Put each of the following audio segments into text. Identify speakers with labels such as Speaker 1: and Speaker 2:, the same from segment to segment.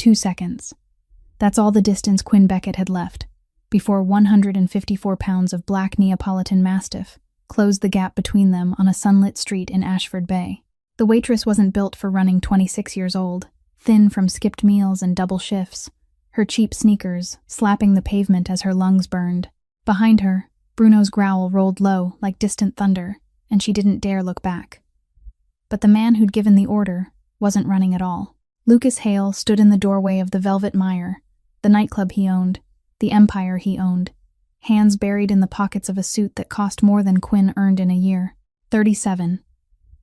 Speaker 1: 2 seconds. That's all the distance Quinn Beckett had left, before 154 pounds of black Neapolitan Mastiff closed the gap between them on a sunlit street in Ashford Bay. The Waitress wasn't built for running 26 years old, thin from skipped meals and double shifts, her cheap sneakers slapping the pavement as her lungs burned. Behind her, Bruno's growl rolled low like distant thunder, and she didn't dare look back. But the man who'd given the order wasn't running at all. Lucas Hale stood in the doorway of the Velvet Mire, the nightclub he owned, the empire he owned, hands buried in the pockets of a suit that cost more than Quinn earned in a year. 37.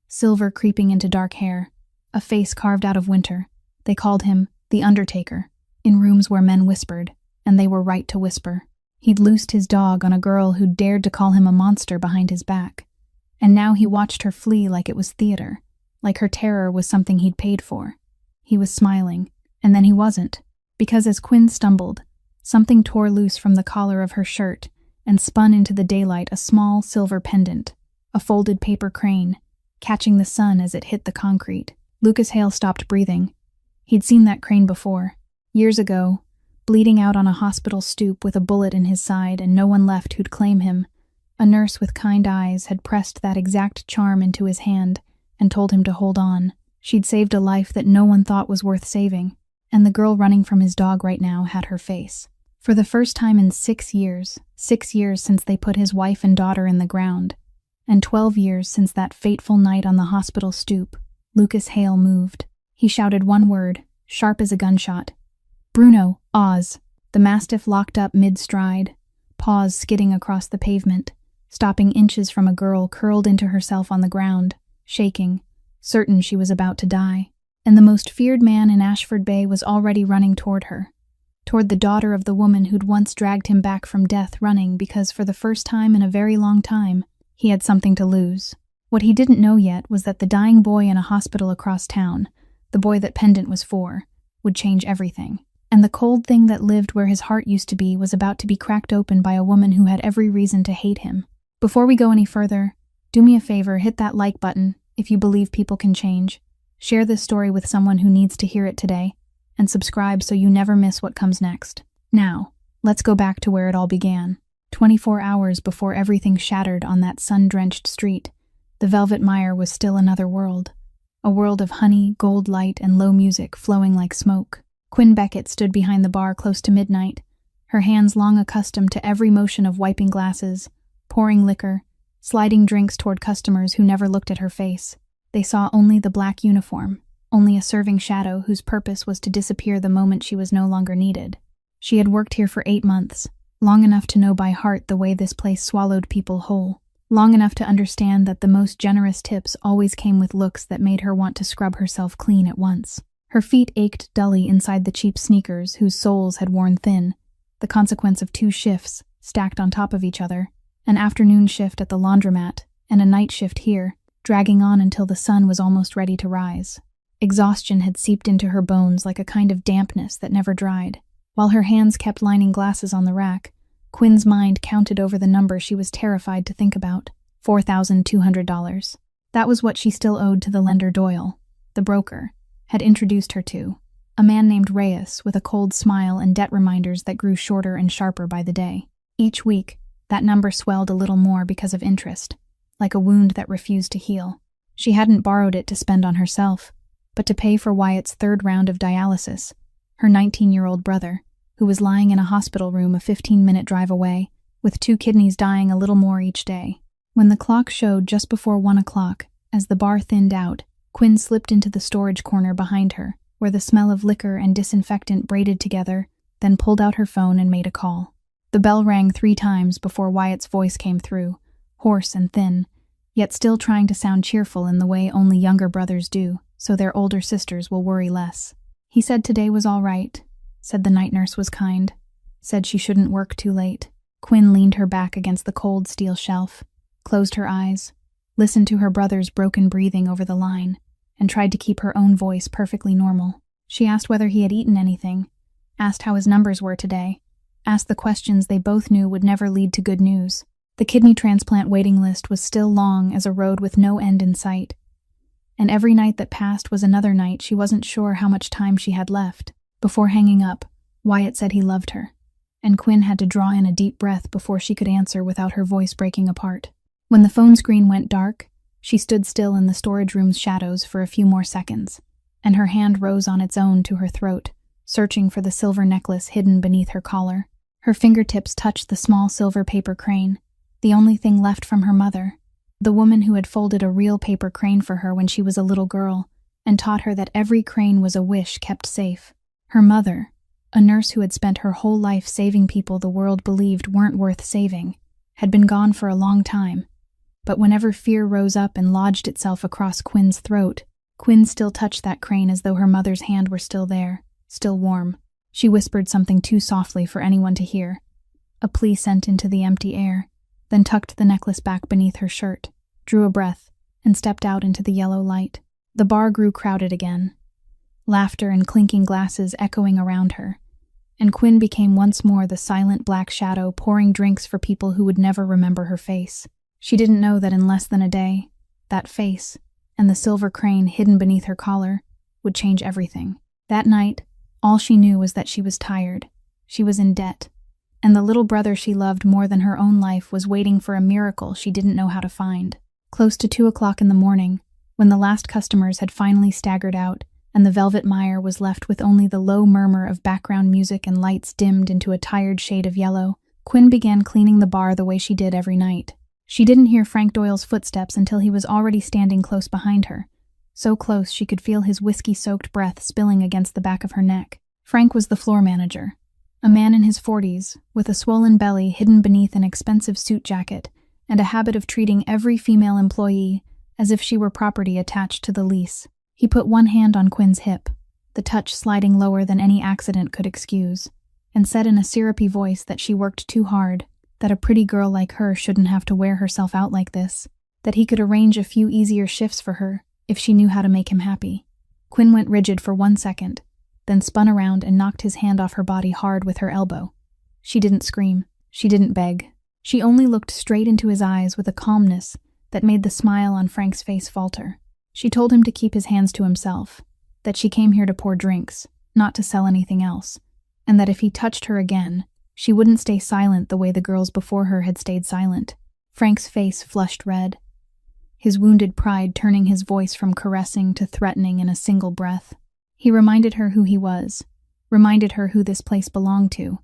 Speaker 1: Silver creeping into dark hair, a face carved out of winter. They called him the Undertaker, in rooms where men whispered, and they were right to whisper. He'd loosed his dog on a girl who'd dared to call him a monster behind his back, and now he watched her flee like it was theater, like her terror was something he'd paid for. He was smiling, and then he wasn't, because as Quinn stumbled, something tore loose from the collar of her shirt and spun into the daylight a small silver pendant, a folded paper crane, catching the sun as it hit the concrete. Lucas Hale stopped breathing. He'd seen that crane before, years ago, bleeding out on a hospital stoop with a bullet in his side and no one left who'd claim him. A nurse with kind eyes had pressed that exact charm into his hand and told him to hold on. She'd saved a life that no one thought was worth saving, and the girl running from his dog right now had her face. For the first time in 6 years since they put his wife and daughter in the ground, and 12 years since that fateful night on the hospital stoop, Lucas Hale moved. He shouted one word, sharp as a gunshot. "Bruno, Oz." The Mastiff locked up mid-stride, paws skidding across the pavement, stopping inches from a girl curled into herself on the ground, shaking, certain she was about to die. And the most feared man in Ashford Bay was already running toward her, toward the daughter of the woman who'd once dragged him back from death, running because for the first time in a very long time, he had something to lose. What he didn't know yet was that the dying boy in a hospital across town, the boy that Pendant was for, would change everything. And the cold thing that lived where his heart used to be was about to be cracked open by a woman who had every reason to hate him. Before we go any further, do me a favor, hit that like button if you believe people can change. Share this story with someone who needs to hear it today, and subscribe so you never miss what comes next. Now, let's go back to where it all began. 24 hours before everything shattered on that sun-drenched street, the Velvet Mire was still another world. A world of honey, gold light, and low music flowing like smoke. Quinn Beckett stood behind the bar close to midnight, her hands long accustomed to every motion of wiping glasses, pouring liquor, sliding drinks toward customers who never looked at her face. They saw only the black uniform, only a serving shadow whose purpose was to disappear the moment she was no longer needed. She had worked here for 8 months, long enough to know by heart the way this place swallowed people whole, long enough to understand that the most generous tips always came with looks that made her want to scrub herself clean at once. Her feet ached dully inside the cheap sneakers whose soles had worn thin, the consequence of 2 shifts stacked on top of each other, an afternoon shift at the laundromat and a night shift here, dragging on until the sun was almost ready to rise. Exhaustion had seeped into her bones like a kind of dampness that never dried. While her hands kept lining glasses on the rack, Quinn's mind counted over the number she was terrified to think about, $4,200. That was what she still owed to the lender Doyle, the broker, had introduced her to, a man named Reyes with a cold smile and debt reminders that grew shorter and sharper by the day. Each week, that number swelled a little more because of interest, like a wound that refused to heal. She hadn't borrowed it to spend on herself, but to pay for Wyatt's 3rd round of dialysis, her 19-year-old brother, who was lying in a hospital room a 15-minute drive away, with 2 kidneys dying a little more each day. When the clock showed just before 1 o'clock, as the bar thinned out, Quinn slipped into the storage corner behind her, where the smell of liquor and disinfectant braided together, then pulled out her phone and made a call. The bell rang 3 times before Wyatt's voice came through, hoarse and thin, yet still trying to sound cheerful in the way only younger brothers do, so their older sisters will worry less. He said today was all right, said the night nurse was kind, said she shouldn't work too late. Quinn leaned her back against the cold steel shelf, closed her eyes, listened to her brother's broken breathing over the line, and tried to keep her own voice perfectly normal. She asked whether he had eaten anything, asked how his numbers were today, asked the questions they both knew would never lead to good news. The kidney transplant waiting list was still long as a road with no end in sight, and every night that passed was another night she wasn't sure how much time she had left. Before hanging up, Wyatt said he loved her, and Quinn had to draw in a deep breath before she could answer without her voice breaking apart. When the phone screen went dark, she stood still in the storage room's shadows for a few more seconds, and her hand rose on its own to her throat, searching for the silver necklace hidden beneath her collar. Her fingertips touched the small silver paper crane, the only thing left from her mother, the woman who had folded a real paper crane for her when she was a little girl and taught her that every crane was a wish kept safe. Her mother, a nurse who had spent her whole life saving people the world believed weren't worth saving, had been gone for a long time. But whenever fear rose up and lodged itself across Quinn's throat, Quinn still touched that crane as though her mother's hand were still there, still warm. She whispered something too softly for anyone to hear, a plea sent into the empty air, then tucked the necklace back beneath her shirt, drew a breath, and stepped out into the yellow light. The bar grew crowded again, laughter and clinking glasses echoing around her, and Quinn became once more the silent black shadow pouring drinks for people who would never remember her face. She didn't know that in less than a day, that face, and the silver crane hidden beneath her collar, would change everything. That night, all she knew was that she was tired, she was in debt, and the little brother she loved more than her own life was waiting for a miracle she didn't know how to find. Close to 2 o'clock in the morning, when the last customers had finally staggered out, and the Velvet Mire was left with only the low murmur of background music and lights dimmed into a tired shade of yellow, Quinn began cleaning the bar the way she did every night. She didn't hear Frank Doyle's footsteps until he was already standing close behind her, so close she could feel his whiskey-soaked breath spilling against the back of her neck. Frank was the floor manager, a man in his 40s, with a swollen belly hidden beneath an expensive suit jacket, and a habit of treating every female employee as if she were property attached to the lease. He put one hand on Quinn's hip, the touch sliding lower than any accident could excuse, and said in a syrupy voice that she worked too hard, that a pretty girl like her shouldn't have to wear herself out like this, that he could arrange a few easier shifts for her if she knew how to make him happy. Quinn went rigid for 1 second, then spun around and knocked his hand off her body hard with her elbow. She didn't scream. She didn't beg. She only looked straight into his eyes with a calmness that made the smile on Frank's face falter. She told him to keep his hands to himself, that she came here to pour drinks, not to sell anything else, and that if he touched her again, she wouldn't stay silent the way the girls before her had stayed silent. Frank's face flushed red, his wounded pride turning his voice from caressing to threatening in a single breath. He reminded her who he was, reminded her who this place belonged to,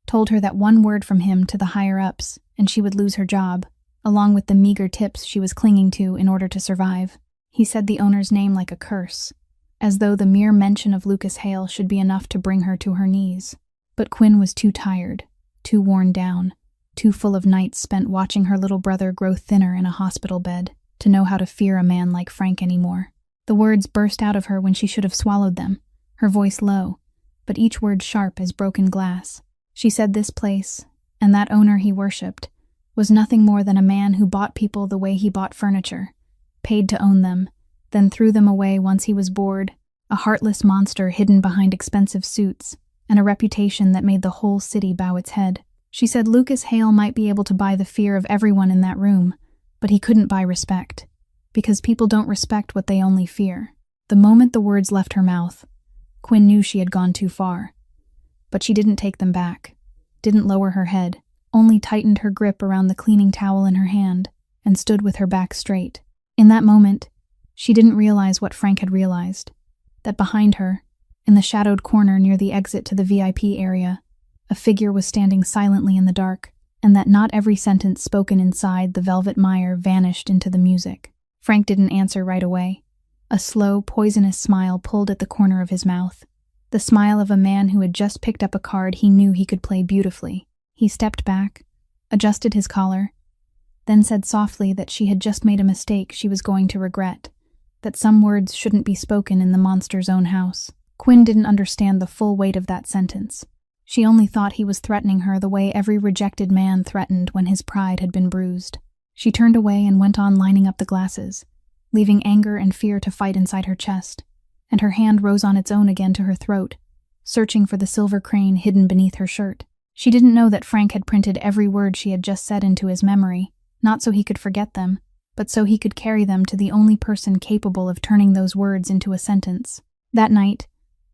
Speaker 1: told her that one word from him to the higher-ups and she would lose her job, along with the meager tips she was clinging to in order to survive. He said the owner's name like a curse, as though the mere mention of Lucas Hale should be enough to bring her to her knees. But Quinn was too tired, too worn down, too full of nights spent watching her little brother grow thinner in a hospital bed, to know how to fear a man like Frank anymore. The words burst out of her when she should have swallowed them, her voice low, but each word sharp as broken glass. She said this place, and that owner he worshipped, was nothing more than a man who bought people the way he bought furniture, paid to own them, then threw them away once he was bored, a heartless monster hidden behind expensive suits, and a reputation that made the whole city bow its head. She said Lucas Hale might be able to buy the fear of everyone in that room, but he couldn't buy respect, because people don't respect what they only fear. The moment the words left her mouth, Quinn knew she had gone too far. But she didn't take them back, didn't lower her head, only tightened her grip around the cleaning towel in her hand, and stood with her back straight. In that moment, she didn't realize what Frank had realized, that behind her, in the shadowed corner near the exit to the VIP area, a figure was standing silently in the dark, and that not every sentence spoken inside the Velvet Mire vanished into the music. Frank didn't answer right away. A slow, poisonous smile pulled at the corner of his mouth, the smile of a man who had just picked up a card he knew he could play beautifully. He stepped back, adjusted his collar, then said softly that she had just made a mistake she was going to regret, that some words shouldn't be spoken in the monster's own house. Quinn didn't understand the full weight of that sentence. She only thought he was threatening her the way every rejected man threatened when his pride had been bruised. She turned away and went on lining up the glasses, leaving anger and fear to fight inside her chest, and her hand rose on its own again to her throat, searching for the silver crane hidden beneath her shirt. She didn't know that Frank had printed every word she had just said into his memory, not so he could forget them, but so he could carry them to the only person capable of turning those words into a sentence. That night,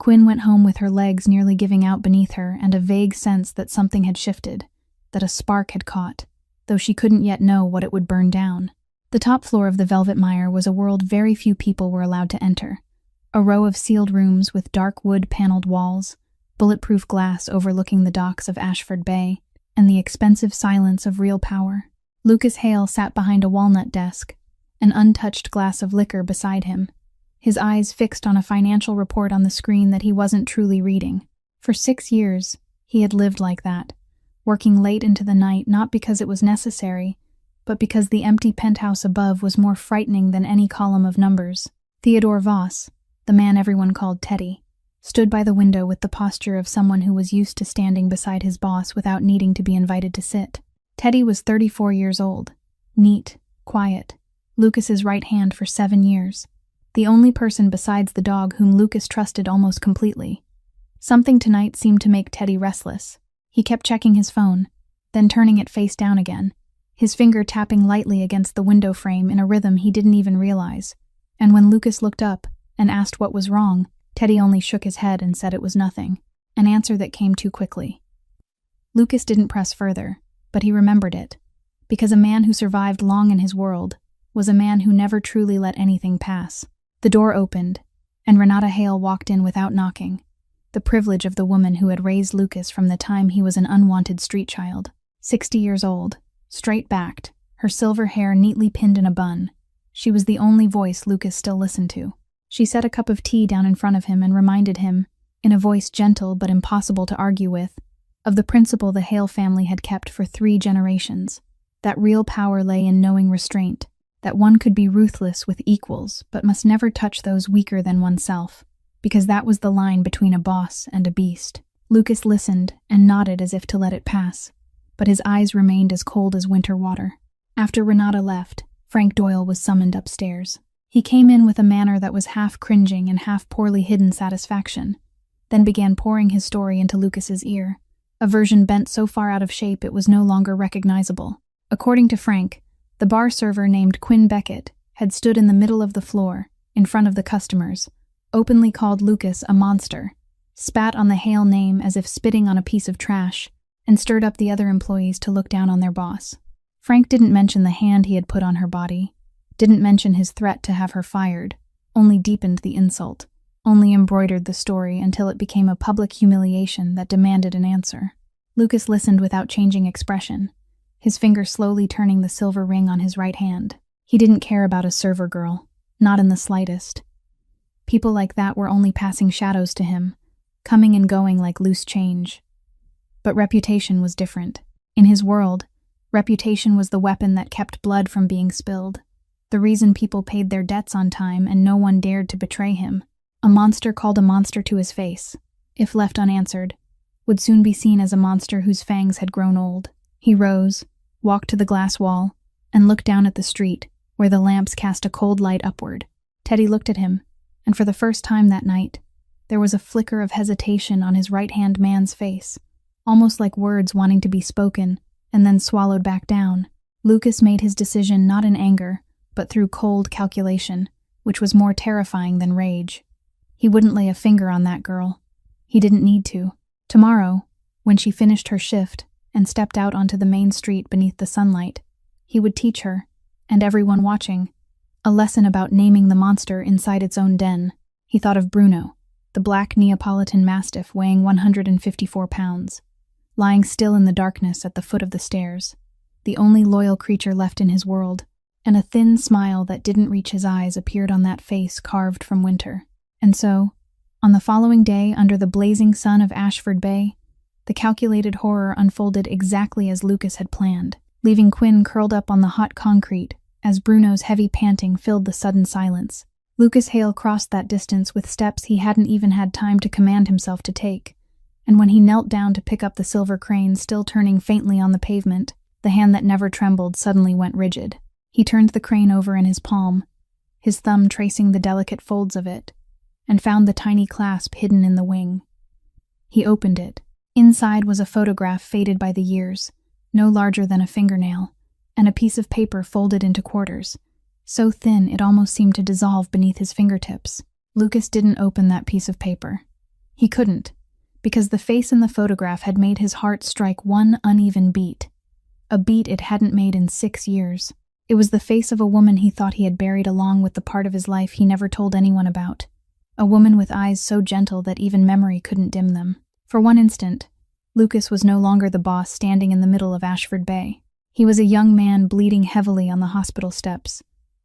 Speaker 1: Quinn went home with her legs nearly giving out beneath her and a vague sense that something had shifted, that a spark had caught, though she couldn't yet know what it would burn down. The top floor of the Velvet Mire was a world very few people were allowed to enter. A row of sealed rooms with dark wood-paneled walls, bulletproof glass overlooking the docks of Ashford Bay, and the expensive silence of real power. Lucas Hale sat behind a walnut desk, an untouched glass of liquor beside him, his eyes fixed on a financial report on the screen that he wasn't truly reading. For 6 years, he had lived like that, working late into the night not because it was necessary, but because the empty penthouse above was more frightening than any column of numbers. Theodore Voss, the man everyone called Teddy, stood by the window with the posture of someone who was used to standing beside his boss without needing to be invited to sit. Teddy was 34 years old, neat, quiet, Lucas's right hand for 7 years, the only person besides the dog whom Lucas trusted almost completely. Something tonight seemed to make Teddy restless. He kept checking his phone, then turning it face down again, his finger tapping lightly against the window frame in a rhythm he didn't even realize. And when Lucas looked up and asked what was wrong, Teddy only shook his head and said it was nothing, an answer that came too quickly. Lucas didn't press further, but he remembered it, because a man who survived long in his world was a man who never truly let anything pass. The door opened, and Renata Hale walked in without knocking, the privilege of the woman who had raised Lucas from the time he was an unwanted street child. 60 years old, straight-backed, her silver hair neatly pinned in a bun. She was the only voice Lucas still listened to. She set a cup of tea down in front of him and reminded him, in a voice gentle but impossible to argue with, of the principle the Hale family had kept for 3 generations, that real power lay in knowing restraint, that one could be ruthless with equals but must never touch those weaker than oneself, because that was the line between a boss and a beast. Lucas listened and nodded as if to let it pass, but his eyes remained as cold as winter water. After Renata left, Frank Doyle was summoned upstairs. He came in with a manner that was half cringing and half poorly hidden satisfaction, then began pouring his story into Lucas's ear, a version bent so far out of shape it was no longer recognizable. According to Frank, the bar server named Quinn Beckett had stood in the middle of the floor, in front of the customers, openly called Lucas a monster, spat on the Hale name as if spitting on a piece of trash, and stirred up the other employees to look down on their boss. Frank didn't mention the hand he had put on her body, didn't mention his threat to have her fired, only deepened the insult, only embroidered the story until it became a public humiliation that demanded an answer. Lucas listened without changing expression, his finger slowly turning the silver ring on his right hand. He didn't care about a server girl, not in the slightest. People like that were only passing shadows to him, coming and going like loose change. But reputation was different. In his world, reputation was the weapon that kept blood from being spilled, the reason people paid their debts on time and no one dared to betray him. A monster called a monster to his face, if left unanswered, would soon be seen as a monster whose fangs had grown old. He rose, walked to the glass wall, and looked down at the street, where the lamps cast a cold light upward. Teddy looked at him, and for the first time that night, there was a flicker of hesitation on his right-hand man's face, almost like words wanting to be spoken, and then swallowed back down. Lucas made his decision not in anger, but through cold calculation, which was more terrifying than rage. He wouldn't lay a finger on that girl. He didn't need to. Tomorrow, when she finished her shift and stepped out onto the main street beneath the sunlight, he would teach her, and everyone watching, a lesson about naming the monster inside its own den. He thought of Bruno, the black Neapolitan mastiff weighing 154 pounds, lying still in the darkness at the foot of the stairs, the only loyal creature left in his world, and a thin smile that didn't reach his eyes appeared on that face carved from winter. And so, on the following day under the blazing sun of Ashford Bay, the calculated horror unfolded exactly as Lucas had planned, leaving Quinn curled up on the hot concrete as Bruno's heavy panting filled the sudden silence. Lucas Hale crossed that distance with steps he hadn't even had time to command himself to take, and when he knelt down to pick up the silver crane still turning faintly on the pavement, the hand that never trembled suddenly went rigid. He turned the crane over in his palm, his thumb tracing the delicate folds of it, and found the tiny clasp hidden in the wing. He opened it. Inside was a photograph faded by the years, no larger than a fingernail, and a piece of paper folded into quarters, so thin it almost seemed to dissolve beneath his fingertips. Lucas didn't open that piece of paper. He couldn't, because the face in the photograph had made his heart strike one uneven beat, a beat it hadn't made in 6 years. It was the face of a woman he thought he had buried along with the part of his life he never told anyone about, a woman with eyes so gentle that even memory couldn't dim them. For one instant, Lucas was no longer the boss standing in the middle of Ashford Bay. He was a young man bleeding heavily on the hospital steps,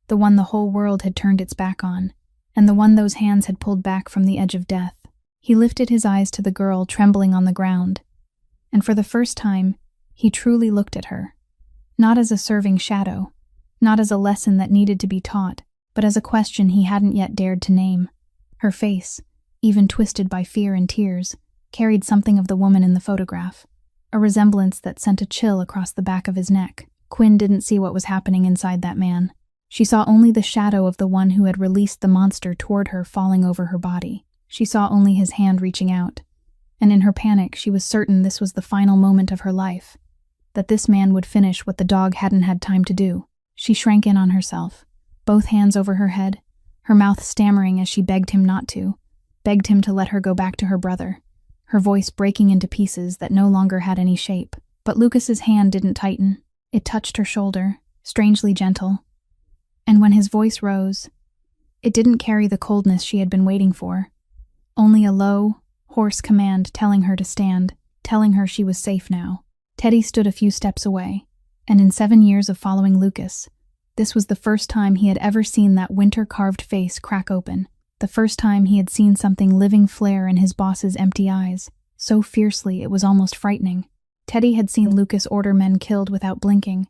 Speaker 1: the one the whole world had turned its back on, and the one those hands had pulled back from the edge of death. He lifted his eyes to the girl trembling on the ground, and for the first time, he truly looked at her. Not as a serving shadow, not as a lesson that needed to be taught, but as a question he hadn't yet dared to name. Her face, even twisted by fear and tears, carried something of the woman in the photograph, a resemblance that sent a chill across the back of his neck. Quinn didn't see what was happening inside that man. She saw only the shadow of the one who had released the monster toward her, falling over her body. She saw only his hand reaching out, and in her panic she was certain this was the final moment of her life, that this man would finish what the dog hadn't had time to do. She shrank in on herself, both hands over her head, her mouth stammering as she begged him not to, begged him to let her go back to her brother, her voice breaking into pieces that no longer had any shape. But Lucas's hand didn't tighten. It touched her shoulder, strangely gentle. And when his voice rose, it didn't carry the coldness she had been waiting for, only a low, hoarse command telling her to stand, telling her she was safe now. Teddy stood a few steps away, and in 7 years of following Lucas, this was the first time he had ever seen that winter-carved face crack open, the first time he had seen something living flare in his boss's empty eyes, so fiercely it was almost frightening. Teddy had seen Lucas order men killed without blinking,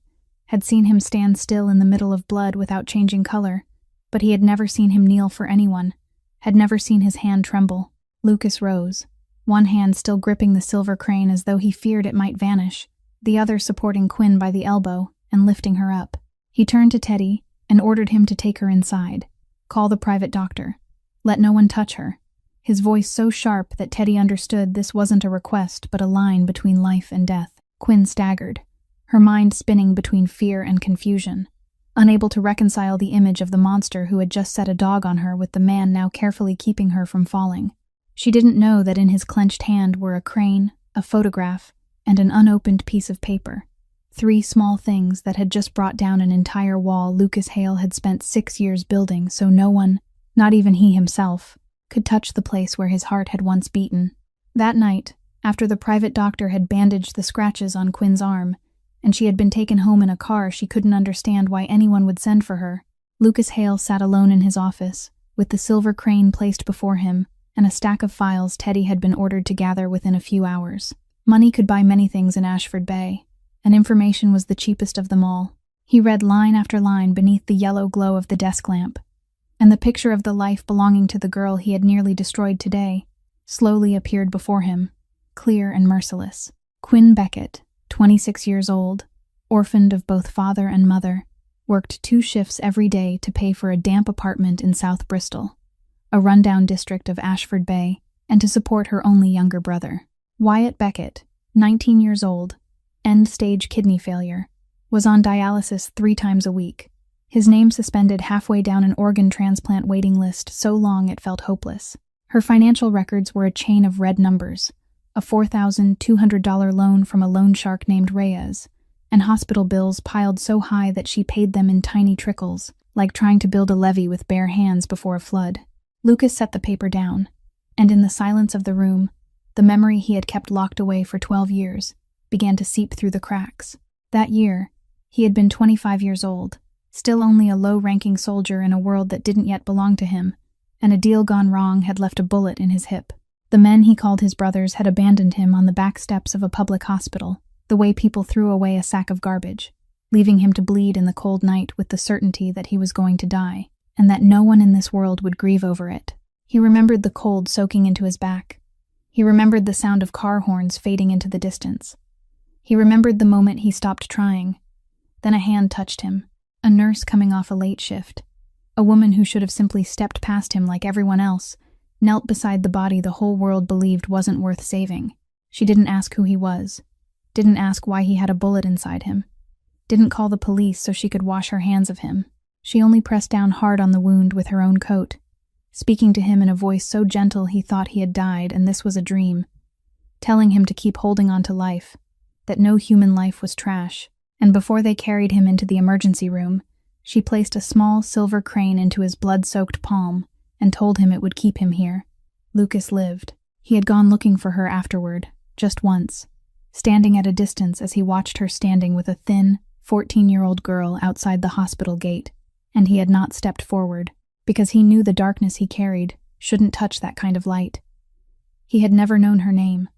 Speaker 1: had seen him stand still in the middle of blood without changing color, but he had never seen him kneel for anyone, had never seen his hand tremble. Lucas rose, one hand still gripping the silver crane as though he feared it might vanish, the other supporting Quinn by the elbow and lifting her up. He turned to Teddy and ordered him to take her inside, call the private doctor, let no one touch her, his voice so sharp that Teddy understood this wasn't a request but a line between life and death. Quinn staggered, her mind spinning between fear and confusion, unable to reconcile the image of the monster who had just set a dog on her with the man now carefully keeping her from falling. She didn't know that in his clenched hand were a crane, a photograph, and an unopened piece of paper. 3 small things that had just brought down an entire wall Lucas Hale had spent 6 years building so no one, not even he himself, could touch the place where his heart had once beaten. That night, after the private doctor had bandaged the scratches on Quinn's arm, and she had been taken home in a car she couldn't understand why anyone would send for her, Lucas Hale sat alone in his office, with the silver crane placed before him, and a stack of files Teddy had been ordered to gather within a few hours. Money could buy many things in Ashford Bay, and information was the cheapest of them all. He read line after line beneath the yellow glow of the desk lamp, and the picture of the life belonging to the girl he had nearly destroyed today slowly appeared before him, clear and merciless. Quinn Beckett, 26 years old, orphaned of both father and mother, worked 2 shifts every day to pay for a damp apartment in South Bristol, a rundown district of Ashford Bay, and to support her only younger brother. Wyatt Beckett, 19 years old, end-stage kidney failure, was on dialysis 3 times a week, his name suspended halfway down an organ transplant waiting list so long it felt hopeless. Her financial records were a chain of red numbers, a $4,200 loan from a loan shark named Reyes, and hospital bills piled so high that she paid them in tiny trickles, like trying to build a levee with bare hands before a flood. Lucas set the paper down, and in the silence of the room, the memory he had kept locked away for 12 years began to seep through the cracks. That year, he had been 25 years old, still only a low-ranking soldier in a world that didn't yet belong to him, and a deal gone wrong had left a bullet in his hip. The men he called his brothers had abandoned him on the back steps of a public hospital, the way people threw away a sack of garbage, leaving him to bleed in the cold night with the certainty that he was going to die, and that no one in this world would grieve over it. He remembered the cold soaking into his back. He remembered the sound of car horns fading into the distance. He remembered the moment he stopped trying. Then a hand touched him, a nurse coming off a late shift. A woman who should have simply stepped past him like everyone else, knelt beside the body the whole world believed wasn't worth saving. She didn't ask who he was, didn't ask why he had a bullet inside him, didn't call the police so she could wash her hands of him. She only pressed down hard on the wound with her own coat, speaking to him in a voice so gentle he thought he had died and this was a dream, telling him to keep holding on to life, that no human life was trash. And before they carried him into the emergency room, she placed a small silver crane into his blood-soaked palm and told him it would keep him here. Lucas lived. He had gone looking for her afterward, just once, standing at a distance as he watched her standing with a thin, 14-year-old girl outside the hospital gate, and he had not stepped forward, because he knew the darkness he carried shouldn't touch that kind of light. He had never known her name,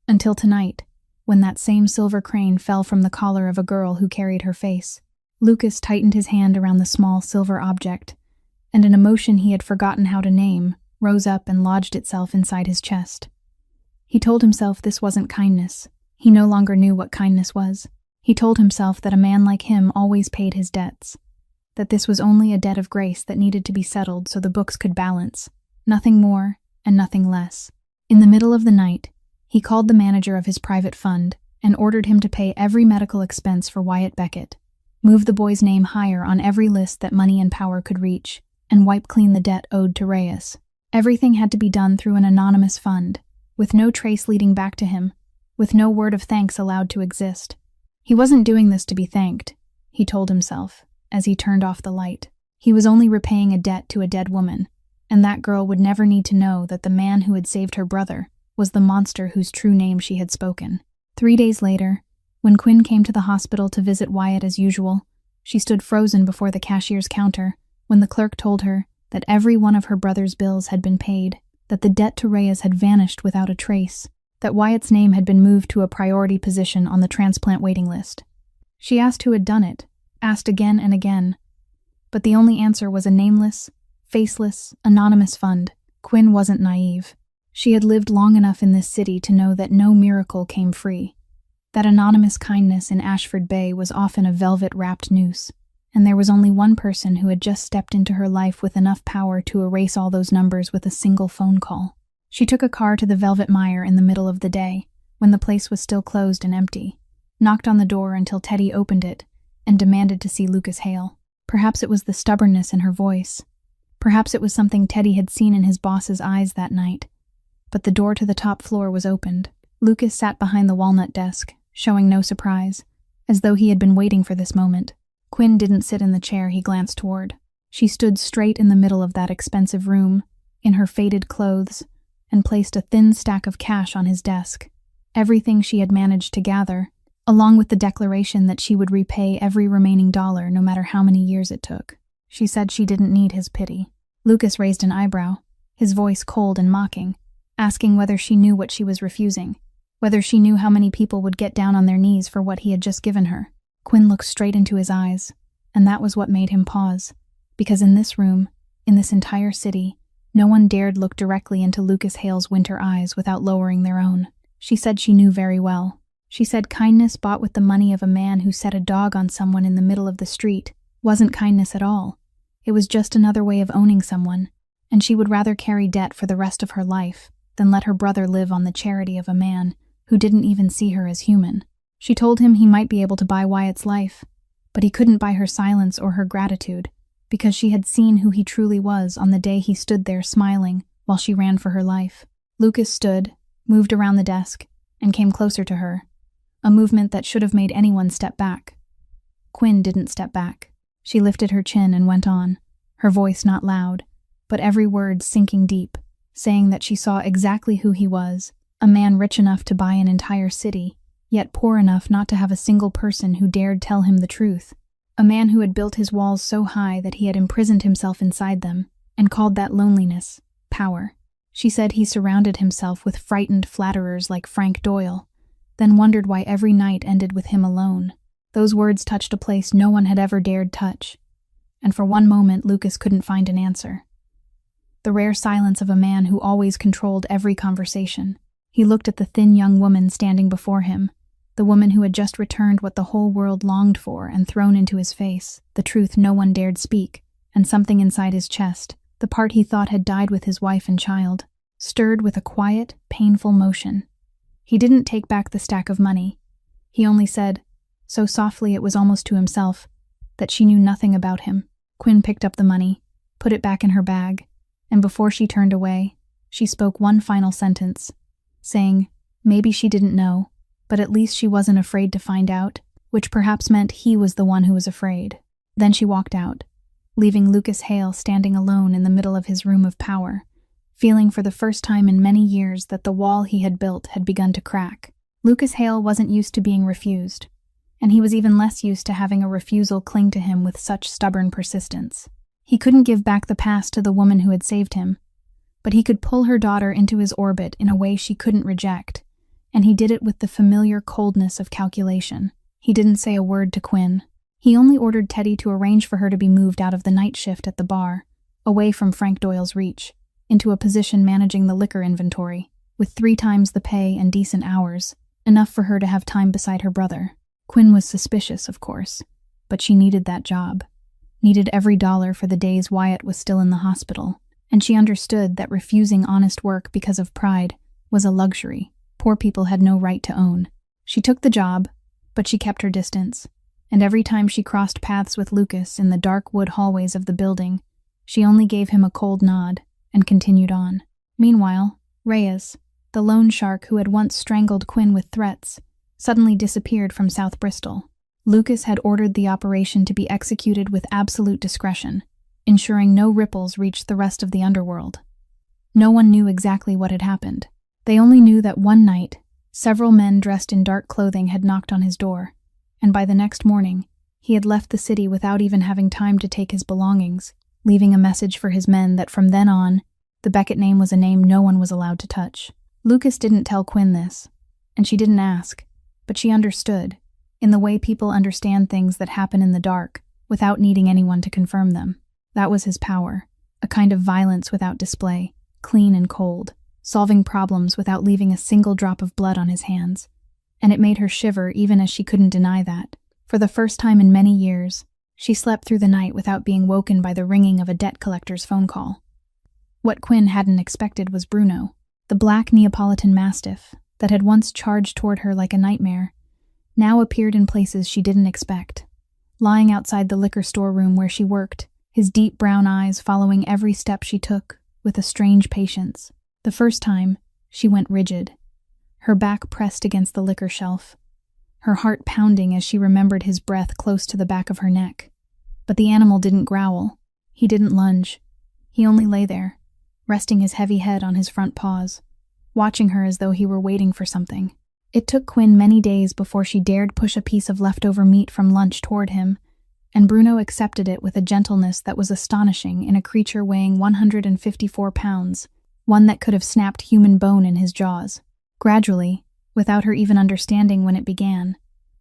Speaker 1: until tonight, when that same silver crane fell from the collar of a girl who carried her face. Lucas tightened his hand around the small silver object, and an emotion he had forgotten how to name rose up and lodged itself inside his chest. He told himself this wasn't kindness. He no longer knew what kindness was. He told himself that a man like him always paid his debts, that this was only a debt of grace that needed to be settled so the books could balance, nothing more and nothing less. In the middle of the night, he called the manager of his private fund and ordered him to pay every medical expense for Wyatt Beckett, move the boy's name higher on every list that money and power could reach, and wipe clean the debt owed to Reyes. Everything had to be done through an anonymous fund, with no trace leading back to him, with no word of thanks allowed to exist. He wasn't doing this to be thanked, he told himself, as he turned off the light. He was only repaying a debt to a dead woman, and that girl would never need to know that the man who had saved her brother was the monster whose true name she had spoken. 3 days later, when Quinn came to the hospital to visit Wyatt as usual, she stood frozen before the cashier's counter when the clerk told her that every one of her brother's bills had been paid, that the debt to Reyes had vanished without a trace, that Wyatt's name had been moved to a priority position on the transplant waiting list. She asked who had done it, asked again and again, but the only answer was a nameless, faceless, anonymous fund. Quinn wasn't naive. She had lived long enough in this city to know that no miracle came free, that anonymous kindness in Ashford Bay was often a velvet-wrapped noose, and there was only one person who had just stepped into her life with enough power to erase all those numbers with a single phone call. She took a car to the Velvet Mire in the middle of the day, when the place was still closed and empty, knocked on the door until Teddy opened it, and demanded to see Lucas Hale. Perhaps it was the stubbornness in her voice. Perhaps it was something Teddy had seen in his boss's eyes that night. But the door to the top floor was opened. Lucas sat behind the walnut desk, showing no surprise, as though he had been waiting for this moment. Quinn didn't sit in the chair he glanced toward. She stood straight in the middle of that expensive room, in her faded clothes, and placed a thin stack of cash on his desk. Everything she had managed to gather, along with the declaration that she would repay every remaining dollar no matter how many years it took. She said she didn't need his pity. Lucas raised an eyebrow, his voice cold and mocking, asking whether she knew what she was refusing, whether she knew how many people would get down on their knees for what he had just given her. Quinn looked straight into his eyes, and that was what made him pause, because in this room, in this entire city, no one dared look directly into Lucas Hale's winter eyes without lowering their own. She said she knew very well. She said kindness bought with the money of a man who set a dog on someone in the middle of the street wasn't kindness at all. It was just another way of owning someone, and she would rather carry debt for the rest of her life than let her brother live on the charity of a man who didn't even see her as human. She told him he might be able to buy Wyatt's life, but he couldn't buy her silence or her gratitude, because she had seen who he truly was on the day he stood there smiling while she ran for her life. Lucas stood, moved around the desk, and came closer to her, a movement that should have made anyone step back. Quinn didn't step back. She lifted her chin and went on, her voice not loud, but every word sinking deep, saying that she saw exactly who he was, a man rich enough to buy an entire city, yet poor enough not to have a single person who dared tell him the truth. A man who had built his walls so high that he had imprisoned himself inside them, and called that loneliness power. She said he surrounded himself with frightened flatterers like Frank Doyle, then wondered why every night ended with him alone. Those words touched a place no one had ever dared touch, and for one moment Lucas couldn't find an answer. The rare silence of a man who always controlled every conversation. He looked at the thin young woman standing before him, the woman who had just returned what the whole world longed for and thrown into his face, the truth no one dared speak, and something inside his chest, the part he thought had died with his wife and child, stirred with a quiet, painful motion. He didn't take back the stack of money. He only said, so softly it was almost to himself, that she knew nothing about him. Quinn picked up the money, put it back in her bag, and before she turned away, she spoke one final sentence, saying, maybe she didn't know, but at least she wasn't afraid to find out, which perhaps meant he was the one who was afraid. Then she walked out, leaving Lucas Hale standing alone in the middle of his room of power, feeling for the first time in many years that the wall he had built had begun to crack. Lucas Hale wasn't used to being refused, and he was even less used to having a refusal cling to him with such stubborn persistence. He couldn't give back the past to the woman who had saved him, but he could pull her daughter into his orbit in a way she couldn't reject, and he did it with the familiar coldness of calculation. He didn't say a word to Quinn. He only ordered Teddy to arrange for her to be moved out of the night shift at the bar, away from Frank Doyle's reach, into a position managing the liquor inventory, with 3 times the pay and decent hours, enough for her to have time beside her brother. Quinn was suspicious, of course, but she needed that job, needed every dollar for the days Wyatt was still in the hospital, and she understood that refusing honest work because of pride was a luxury poor people had no right to own. She took the job, but she kept her distance, and every time she crossed paths with Lucas in the dark wood hallways of the building, she only gave him a cold nod and continued on. Meanwhile, Reyes, the loan shark who had once strangled Quinn with threats, suddenly disappeared from South Bristol. Lucas had ordered the operation to be executed with absolute discretion, ensuring no ripples reached the rest of the underworld. No one knew exactly what had happened. They only knew that one night, several men dressed in dark clothing had knocked on his door, and by the next morning, he had left the city without even having time to take his belongings, leaving a message for his men that from then on, the Beckett name was a name no one was allowed to touch. Lucas didn't tell Quinn this, and she didn't ask, but she understood, in the way people understand things that happen in the dark, without needing anyone to confirm them. That was his power, a kind of violence without display, clean and cold, solving problems without leaving a single drop of blood on his hands. And it made her shiver even as she couldn't deny that. For the first time in many years, she slept through the night without being woken by the ringing of a debt collector's phone call. What Quinn hadn't expected was Bruno, the black Neapolitan Mastiff that had once charged toward her like a nightmare, now appeared in places she didn't expect. Lying outside the liquor store room where she worked, his deep brown eyes following every step she took with a strange patience. The first time, she went rigid, her back pressed against the liquor shelf, her heart pounding as she remembered his breath close to the back of her neck. But the animal didn't growl. He didn't lunge. He only lay there, resting his heavy head on his front paws, watching her as though he were waiting for something. It took Quinn many days before she dared push a piece of leftover meat from lunch toward him, and Bruno accepted it with a gentleness that was astonishing in a creature weighing 154 pounds, one that could have snapped human bone in his jaws. Gradually, without her even understanding when it began,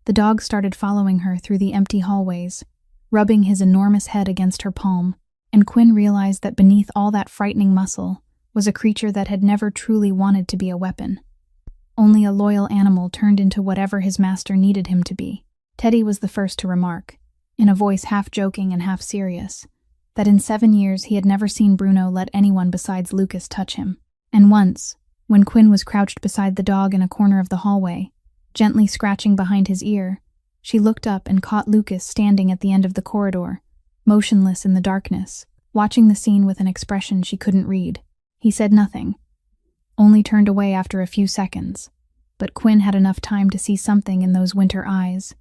Speaker 1: the dog started following her through the empty hallways, rubbing his enormous head against her palm, and Quinn realized that beneath all that frightening muscle was a creature that had never truly wanted to be a weapon. Only a loyal animal turned into whatever his master needed him to be. Teddy was the first to remark, in a voice half joking and half serious, that in 7 years he had never seen Bruno let anyone besides Lucas touch him. And once, when Quinn was crouched beside the dog in a corner of the hallway, gently scratching behind his ear, she looked up and caught Lucas standing at the end of the corridor, motionless in the darkness, watching the scene with an expression she couldn't read. He said nothing, only turned away after a few seconds, but Quinn had enough time to see something in those winter eyes,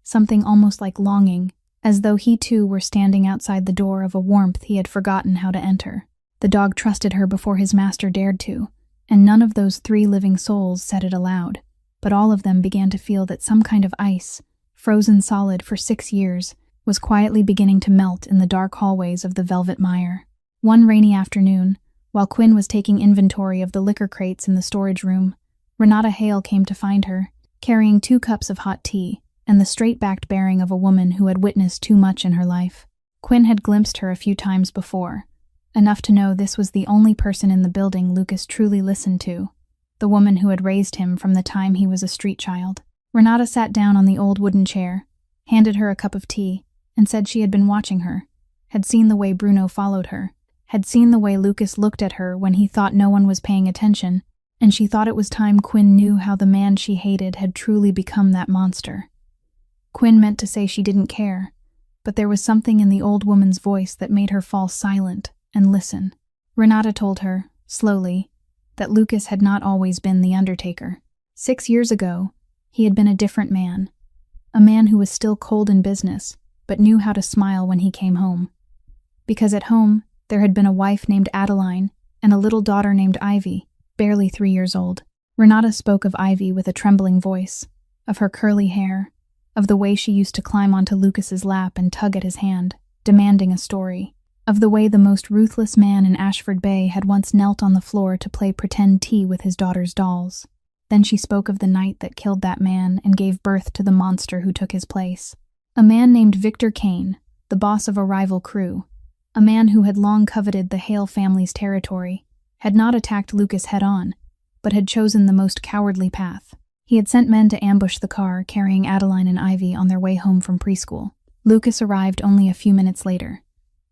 Speaker 1: something almost like longing, as though he too were standing outside the door of a warmth he had forgotten how to enter. The dog trusted her before his master dared to, and none of those 3 living souls said it aloud, but all of them began to feel that some kind of ice, frozen solid for 6 years, was quietly beginning to melt in the dark hallways of the Velvet Mire. One rainy afternoon, while Quinn was taking inventory of the liquor crates in the storage room, Renata Hale came to find her, carrying 2 cups of hot tea and the straight-backed bearing of a woman who had witnessed too much in her life. Quinn had glimpsed her a few times before, enough to know this was the only person in the building Lucas truly listened to, the woman who had raised him from the time he was a street child. Renata sat down on the old wooden chair, handed her a cup of tea, and said she had been watching her, had seen the way Bruno followed her, had seen the way Lucas looked at her when he thought no one was paying attention, and she thought it was time Quinn knew how the man she hated had truly become that monster. Quinn meant to say she didn't care, but there was something in the old woman's voice that made her fall silent and listen. Renata told her, slowly, that Lucas had not always been the undertaker. 6 years ago, he had been a different man. A man who was still cold in business, but knew how to smile when he came home. Because at home, there had been a wife named Adeline and a little daughter named Ivy, barely 3 years old. Renata spoke of Ivy with a trembling voice, of her curly hair, of the way she used to climb onto Lucas's lap and tug at his hand, demanding a story, of the way the most ruthless man in Ashford Bay had once knelt on the floor to play pretend tea with his daughter's dolls. Then she spoke of the night that killed that man and gave birth to the monster who took his place. A man named Victor Kane, the boss of a rival crew, a man who had long coveted the Hale family's territory, had not attacked Lucas head-on, but had chosen the most cowardly path. He had sent men to ambush the car carrying Adeline and Ivy on their way home from preschool. Lucas arrived only a few minutes later,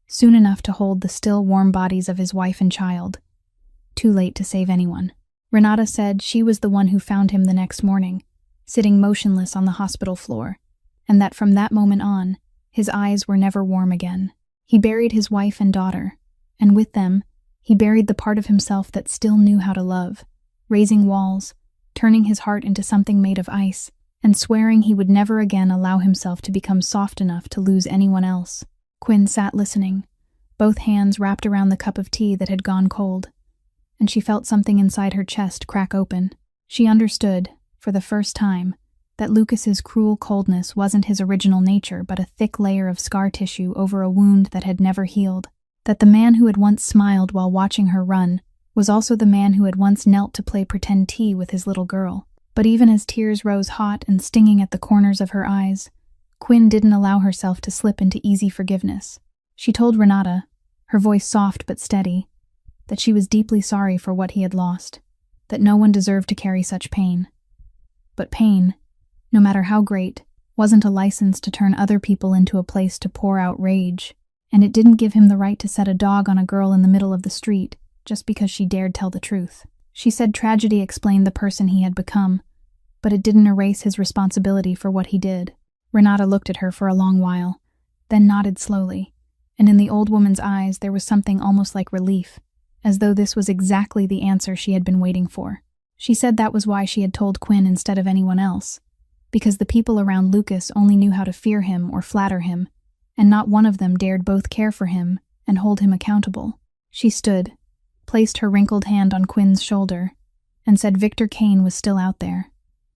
Speaker 1: soon enough to hold the still warm bodies of his wife and child. Too late to save anyone. Renata said she was the one who found him the next morning, sitting motionless on the hospital floor, and that from that moment on, his eyes were never warm again. He buried his wife and daughter, and with them, he buried the part of himself that still knew how to love, raising walls, turning his heart into something made of ice, and swearing he would never again allow himself to become soft enough to lose anyone else. Quinn sat listening, both hands wrapped around the cup of tea that had gone cold, and she felt something inside her chest crack open. She understood, for the first time, that Lucas's cruel coldness wasn't his original nature but a thick layer of scar tissue over a wound that had never healed, that the man who had once smiled while watching her run was also the man who had once knelt to play pretend tea with his little girl. But even as tears rose hot and stinging at the corners of her eyes, Quinn didn't allow herself to slip into easy forgiveness. She told Renata, her voice soft but steady, that she was deeply sorry for what he had lost, that no one deserved to carry such pain. But pain, no matter how great, wasn't a license to turn other people into a place to pour out rage, and it didn't give him the right to set a dog on a girl in the middle of the street just because she dared tell the truth. She said tragedy explained the person he had become, but it didn't erase his responsibility for what he did. Renata looked at her for a long while, then nodded slowly, and in the old woman's eyes there was something almost like relief, as though this was exactly the answer she had been waiting for. She said that was why she had told Quinn instead of anyone else, because the people around Lucas only knew how to fear him or flatter him, and not one of them dared both care for him and hold him accountable. She stood, placed her wrinkled hand on Quinn's shoulder, and said Victor Kane was still out there,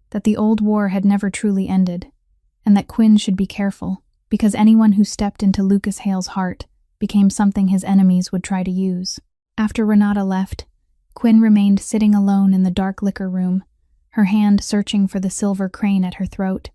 Speaker 1: that the old war had never truly ended, and that Quinn should be careful, because anyone who stepped into Lucas Hale's heart became something his enemies would try to use. After Renata left, Quinn remained sitting alone in the dark liquor room, her hand searching for the silver crane at her throat,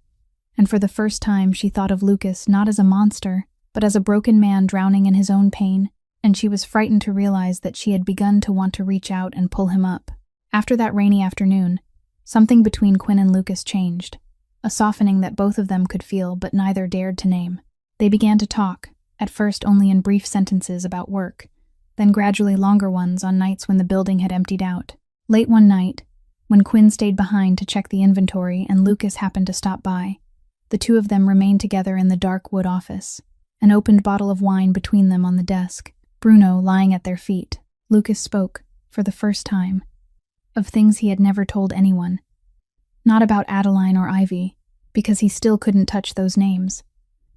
Speaker 1: and for the first time she thought of Lucas not as a monster, but as a broken man drowning in his own pain, and she was frightened to realize that she had begun to want to reach out and pull him up. After that rainy afternoon, something between Quinn and Lucas changed, a softening that both of them could feel but neither dared to name. They began to talk, at first only in brief sentences about work, then gradually longer ones on nights when the building had emptied out. Late one night, when Quinn stayed behind to check the inventory and Lucas happened to stop by, the two of them remained together in the dark wood office, an opened bottle of wine between them on the desk, Bruno lying at their feet. Lucas spoke, for the first time, of things he had never told anyone. Not about Adeline or Ivy, because he still couldn't touch those names,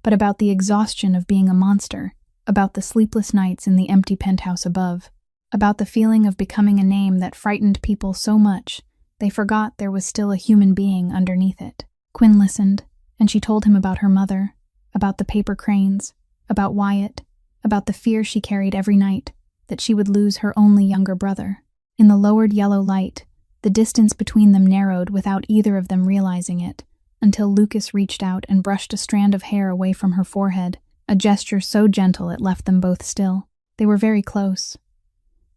Speaker 1: but about the exhaustion of being a monster, about the sleepless nights in the empty penthouse above, about the feeling of becoming a name that frightened people so much they forgot there was still a human being underneath it. Quinn listened, and she told him about her mother, about the paper cranes, about Wyatt, about the fear she carried every night that she would lose her only younger brother. In the lowered yellow light, the distance between them narrowed without either of them realizing it, until Lucas reached out and brushed a strand of hair away from her forehead, a gesture so gentle it left them both still. They were very close.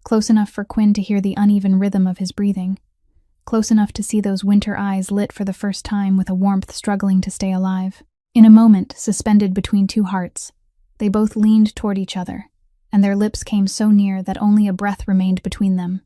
Speaker 1: Close enough for Quinn to hear the uneven rhythm of his breathing. Close enough to see those winter eyes lit for the first time with a warmth struggling to stay alive. In a moment, suspended between two hearts, they both leaned toward each other, and their lips came so near that only a breath remained between them.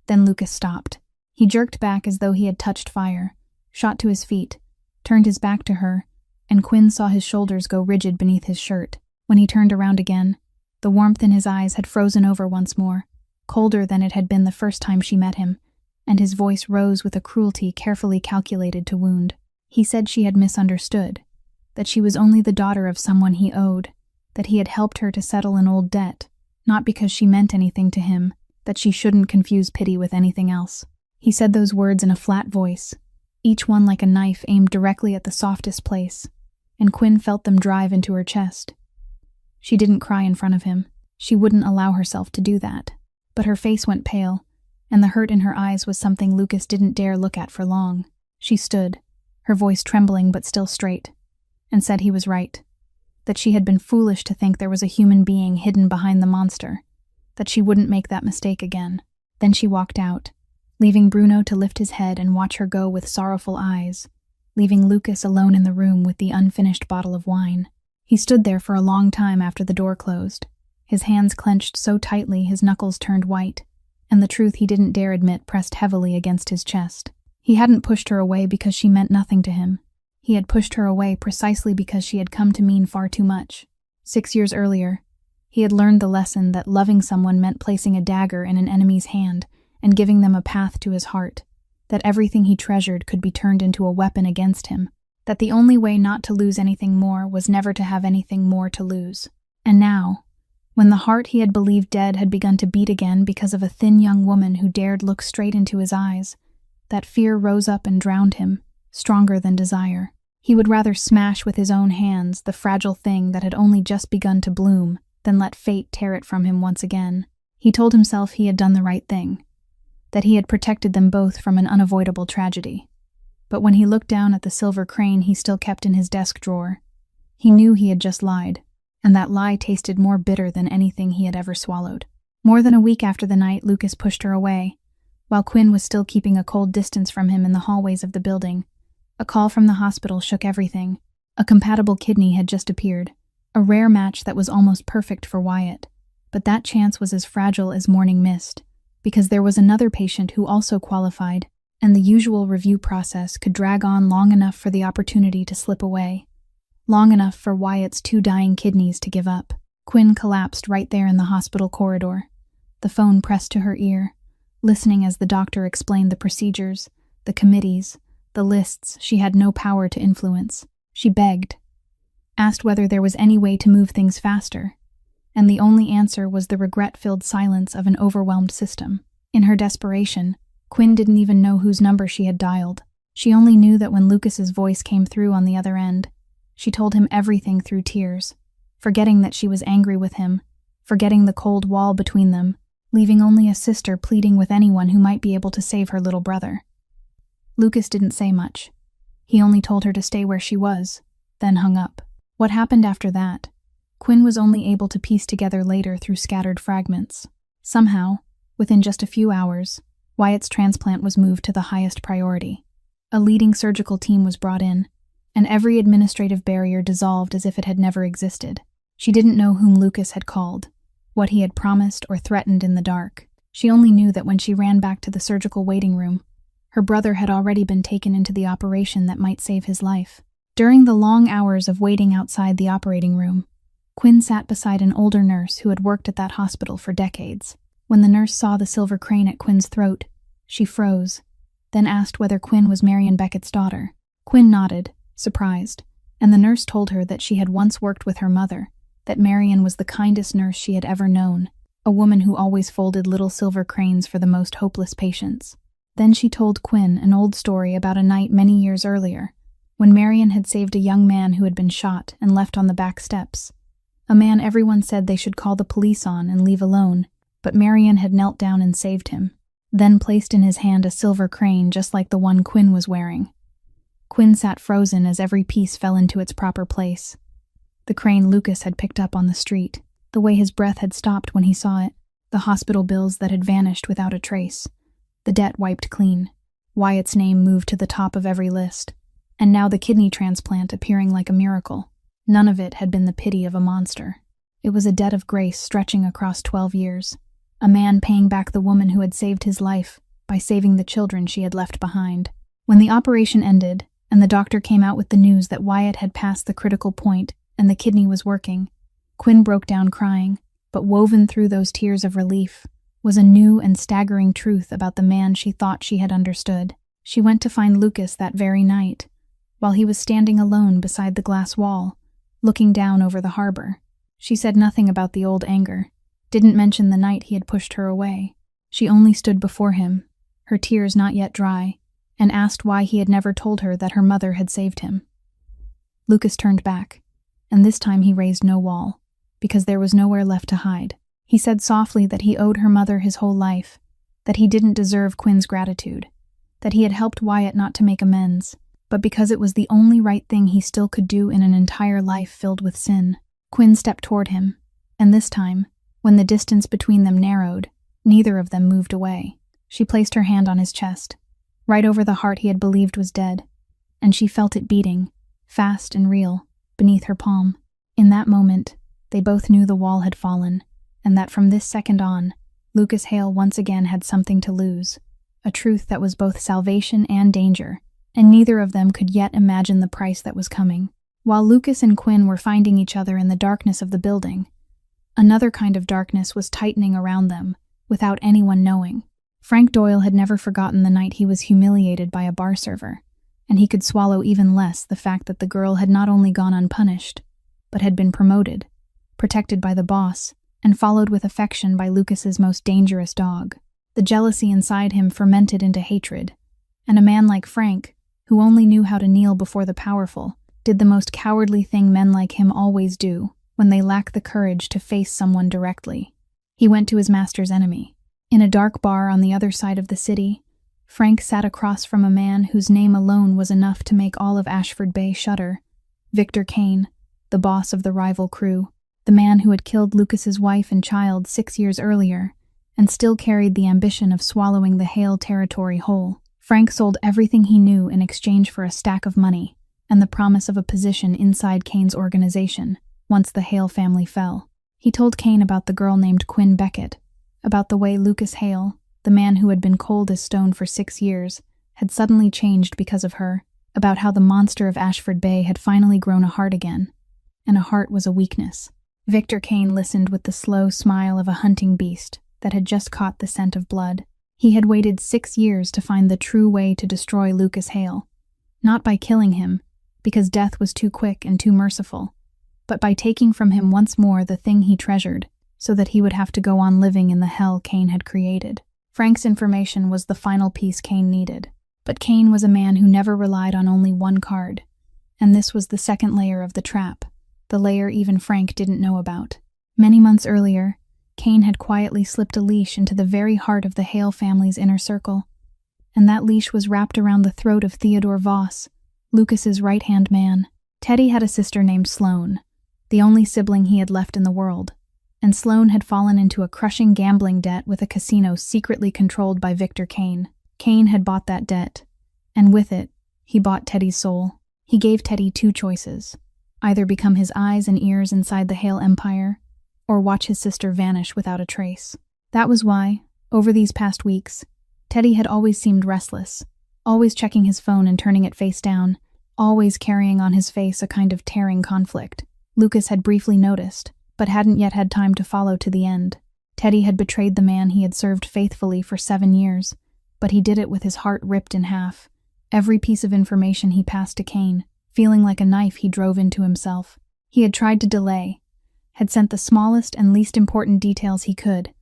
Speaker 1: Then Lucas stopped. He jerked back as though he had touched fire, shot to his feet, turned his back to her, and Quinn saw his shoulders go rigid beneath his shirt. When he turned around again, the warmth in his eyes had frozen over once more, colder than it had been the first time she met him, and his voice rose with a cruelty carefully calculated to wound. He said she had misunderstood, that she was only the daughter of someone he owed, that he had helped her to settle an old debt, not because she meant anything to him, that she shouldn't confuse pity with anything else. He said those words in a flat voice, each one like a knife aimed directly at the softest place, and Quinn felt them drive into her chest. She didn't cry in front of him. She wouldn't allow herself to do that. But her face went pale, and the hurt in her eyes was something Lucas didn't dare look at for long. She stood, her voice trembling but still straight, and said he was right, that she had been foolish to think there was a human being hidden behind the monster, that she wouldn't make that mistake again. Then she walked out, leaving Bruno to lift his head and watch her go with sorrowful eyes, leaving Lucas alone in the room with the unfinished bottle of wine. He stood there for a long time after the door closed, his hands clenched so tightly his knuckles turned white, and the truth he didn't dare admit pressed heavily against his chest. He hadn't pushed her away because she meant nothing to him. He had pushed her away precisely because she had come to mean far too much. 6 years earlier, he had learned the lesson that loving someone meant placing a dagger in an enemy's hand and giving them a path to his heart, that everything he treasured could be turned into a weapon against him, that the only way not to lose anything more was never to have anything more to lose. And now, when the heart he had believed dead had begun to beat again because of a thin young woman who dared look straight into his eyes, that fear rose up and drowned him, stronger than desire. He would rather smash with his own hands the fragile thing that had only just begun to bloom than let fate tear it from him once again. He told himself he had done the right thing, that he had protected them both from an unavoidable tragedy. But when he looked down at the silver crane he still kept in his desk drawer, he knew he had just lied, and that lie tasted more bitter than anything he had ever swallowed. More than a week after the night Lucas pushed her away, while Quinn was still keeping a cold distance from him in the hallways of the building, a call from the hospital shook everything. A compatible kidney had just appeared, a rare match that was almost perfect for Wyatt. But that chance was as fragile as morning mist, because there was another patient who also qualified, and the usual review process could drag on long enough for the opportunity to slip away, long enough for Wyatt's 2 dying kidneys to give up. Quinn collapsed right there in the hospital corridor, the phone pressed to her ear, listening as the doctor explained the procedures, the committees, the lists she had no power to influence. She begged, asked whether there was any way to move things faster, and the only answer was the regret-filled silence of an overwhelmed system. In her desperation, Quinn didn't even know whose number she had dialed. She only knew that when Lucas's voice came through on the other end, she told him everything through tears, forgetting that she was angry with him, forgetting the cold wall between them, leaving only a sister pleading with anyone who might be able to save her little brother. Lucas didn't say much. He only told her to stay where she was, then hung up. What happened after that, Quinn was only able to piece together later through scattered fragments. Somehow, within just a few hours, Wyatt's transplant was moved to the highest priority. A leading surgical team was brought in, and every administrative barrier dissolved as if it had never existed. She didn't know whom Lucas had called, what he had promised or threatened in the dark. She only knew that when she ran back to the surgical waiting room, her brother had already been taken into the operation that might save his life. During the long hours of waiting outside the operating room, Quinn sat beside an older nurse who had worked at that hospital for decades. When the nurse saw the silver crane at Quinn's throat, she froze, then asked whether Quinn was Marion Beckett's daughter. Quinn nodded, surprised, and the nurse told her that she had once worked with her mother, that Marion was the kindest nurse she had ever known, a woman who always folded little silver cranes for the most hopeless patients. Then she told Quinn an old story about a night many years earlier, when Marion had saved a young man who had been shot and left on the back steps. A man everyone said they should call the police on and leave alone, but Marion had knelt down and saved him, then placed in his hand a silver crane just like the one Quinn was wearing. Quinn sat frozen as every piece fell into its proper place. The crane Lucas had picked up on the street, the way his breath had stopped when he saw it, the hospital bills that had vanished without a trace, the debt wiped clean, Wyatt's name moved to the top of every list, and now the kidney transplant appearing like a miracle. None of it had been the pity of a monster. It was a debt of grace stretching across 12 years, a man paying back the woman who had saved his life by saving the children she had left behind. When the operation ended, and the doctor came out with the news that Wyatt had passed the critical point and the kidney was working, Quinn broke down crying, but woven through those tears of relief was a new and staggering truth about the man she thought she had understood. She went to find Lucas that very night, while he was standing alone beside the glass wall, looking down over the harbor. She said nothing about the old anger, didn't mention the night he had pushed her away. She only stood before him, her tears not yet dry, and asked why he had never told her that her mother had saved him. Lucas turned back, and this time he raised no wall, because there was nowhere left to hide. He said softly that he owed her mother his whole life, that he didn't deserve Quinn's gratitude, that he had helped Wyatt not to make amends, but because it was the only right thing he still could do in an entire life filled with sin. Quinn stepped toward him, and this time, when the distance between them narrowed, neither of them moved away. She placed her hand on his chest, right over the heart he had believed was dead, and she felt it beating, fast and real, beneath her palm. In that moment, they both knew the wall had fallen, and that from this second on, Lucas Hale once again had something to lose, a truth that was both salvation and danger, and neither of them could yet imagine the price that was coming. While Lucas and Quinn were finding each other in the darkness of the building, another kind of darkness was tightening around them, without anyone knowing. Frank Doyle had never forgotten the night he was humiliated by a bar server, and he could swallow even less the fact that the girl had not only gone unpunished, but had been promoted, protected by the boss, and followed with affection by Lucas's most dangerous dog. The jealousy inside him fermented into hatred, and a man like Frank, who only knew how to kneel before the powerful, did the most cowardly thing men like him always do when they lack the courage to face someone directly. He went to his master's enemy. In a dark bar on the other side of the city, Frank sat across from a man whose name alone was enough to make all of Ashford Bay shudder. Victor Kane, the boss of the rival crew, the man who had killed Lucas's wife and child 6 years earlier, and still carried the ambition of swallowing the Hale territory whole. Frank sold everything he knew in exchange for a stack of money and the promise of a position inside Kane's organization once the Hale family fell. He told Kane about the girl named Quinn Beckett, about the way Lucas Hale, the man who had been cold as stone for 6 years, had suddenly changed because of her, about how the monster of Ashford Bay had finally grown a heart again, and a heart was a weakness. Victor Kane listened with the slow smile of a hunting beast that had just caught the scent of blood. He had waited 6 years to find the true way to destroy Lucas Hale, not by killing him, because death was too quick and too merciful, but by taking from him once more the thing he treasured, so that he would have to go on living in the hell Kane had created. Frank's information was the final piece Kane needed, but Kane was a man who never relied on only one card, and this was the second layer of the trap, the layer even Frank didn't know about. Many months earlier, Kane had quietly slipped a leash into the very heart of the Hale family's inner circle, and that leash was wrapped around the throat of Theodore Voss, Lucas's right-hand man. Teddy had a sister named Sloane, the only sibling he had left in the world, and Sloane had fallen into a crushing gambling debt with a casino secretly controlled by Victor Kane. Kane had bought that debt, and with it, he bought Teddy's soul. He gave Teddy 2 choices: either become his eyes and ears inside the Hale Empire, or watch his sister vanish without a trace. That was why, over these past weeks, Teddy had always seemed restless, always checking his phone and turning it face down, always carrying on his face a kind of tearing conflict. Lucas had briefly noticed, but hadn't yet had time to follow to the end. Teddy had betrayed the man he had served faithfully for 7 years, but he did it with his heart ripped in half. Every piece of information he passed to Kane, feeling like a knife he drove into himself. He had tried to delay, had sent the smallest and least important details he could,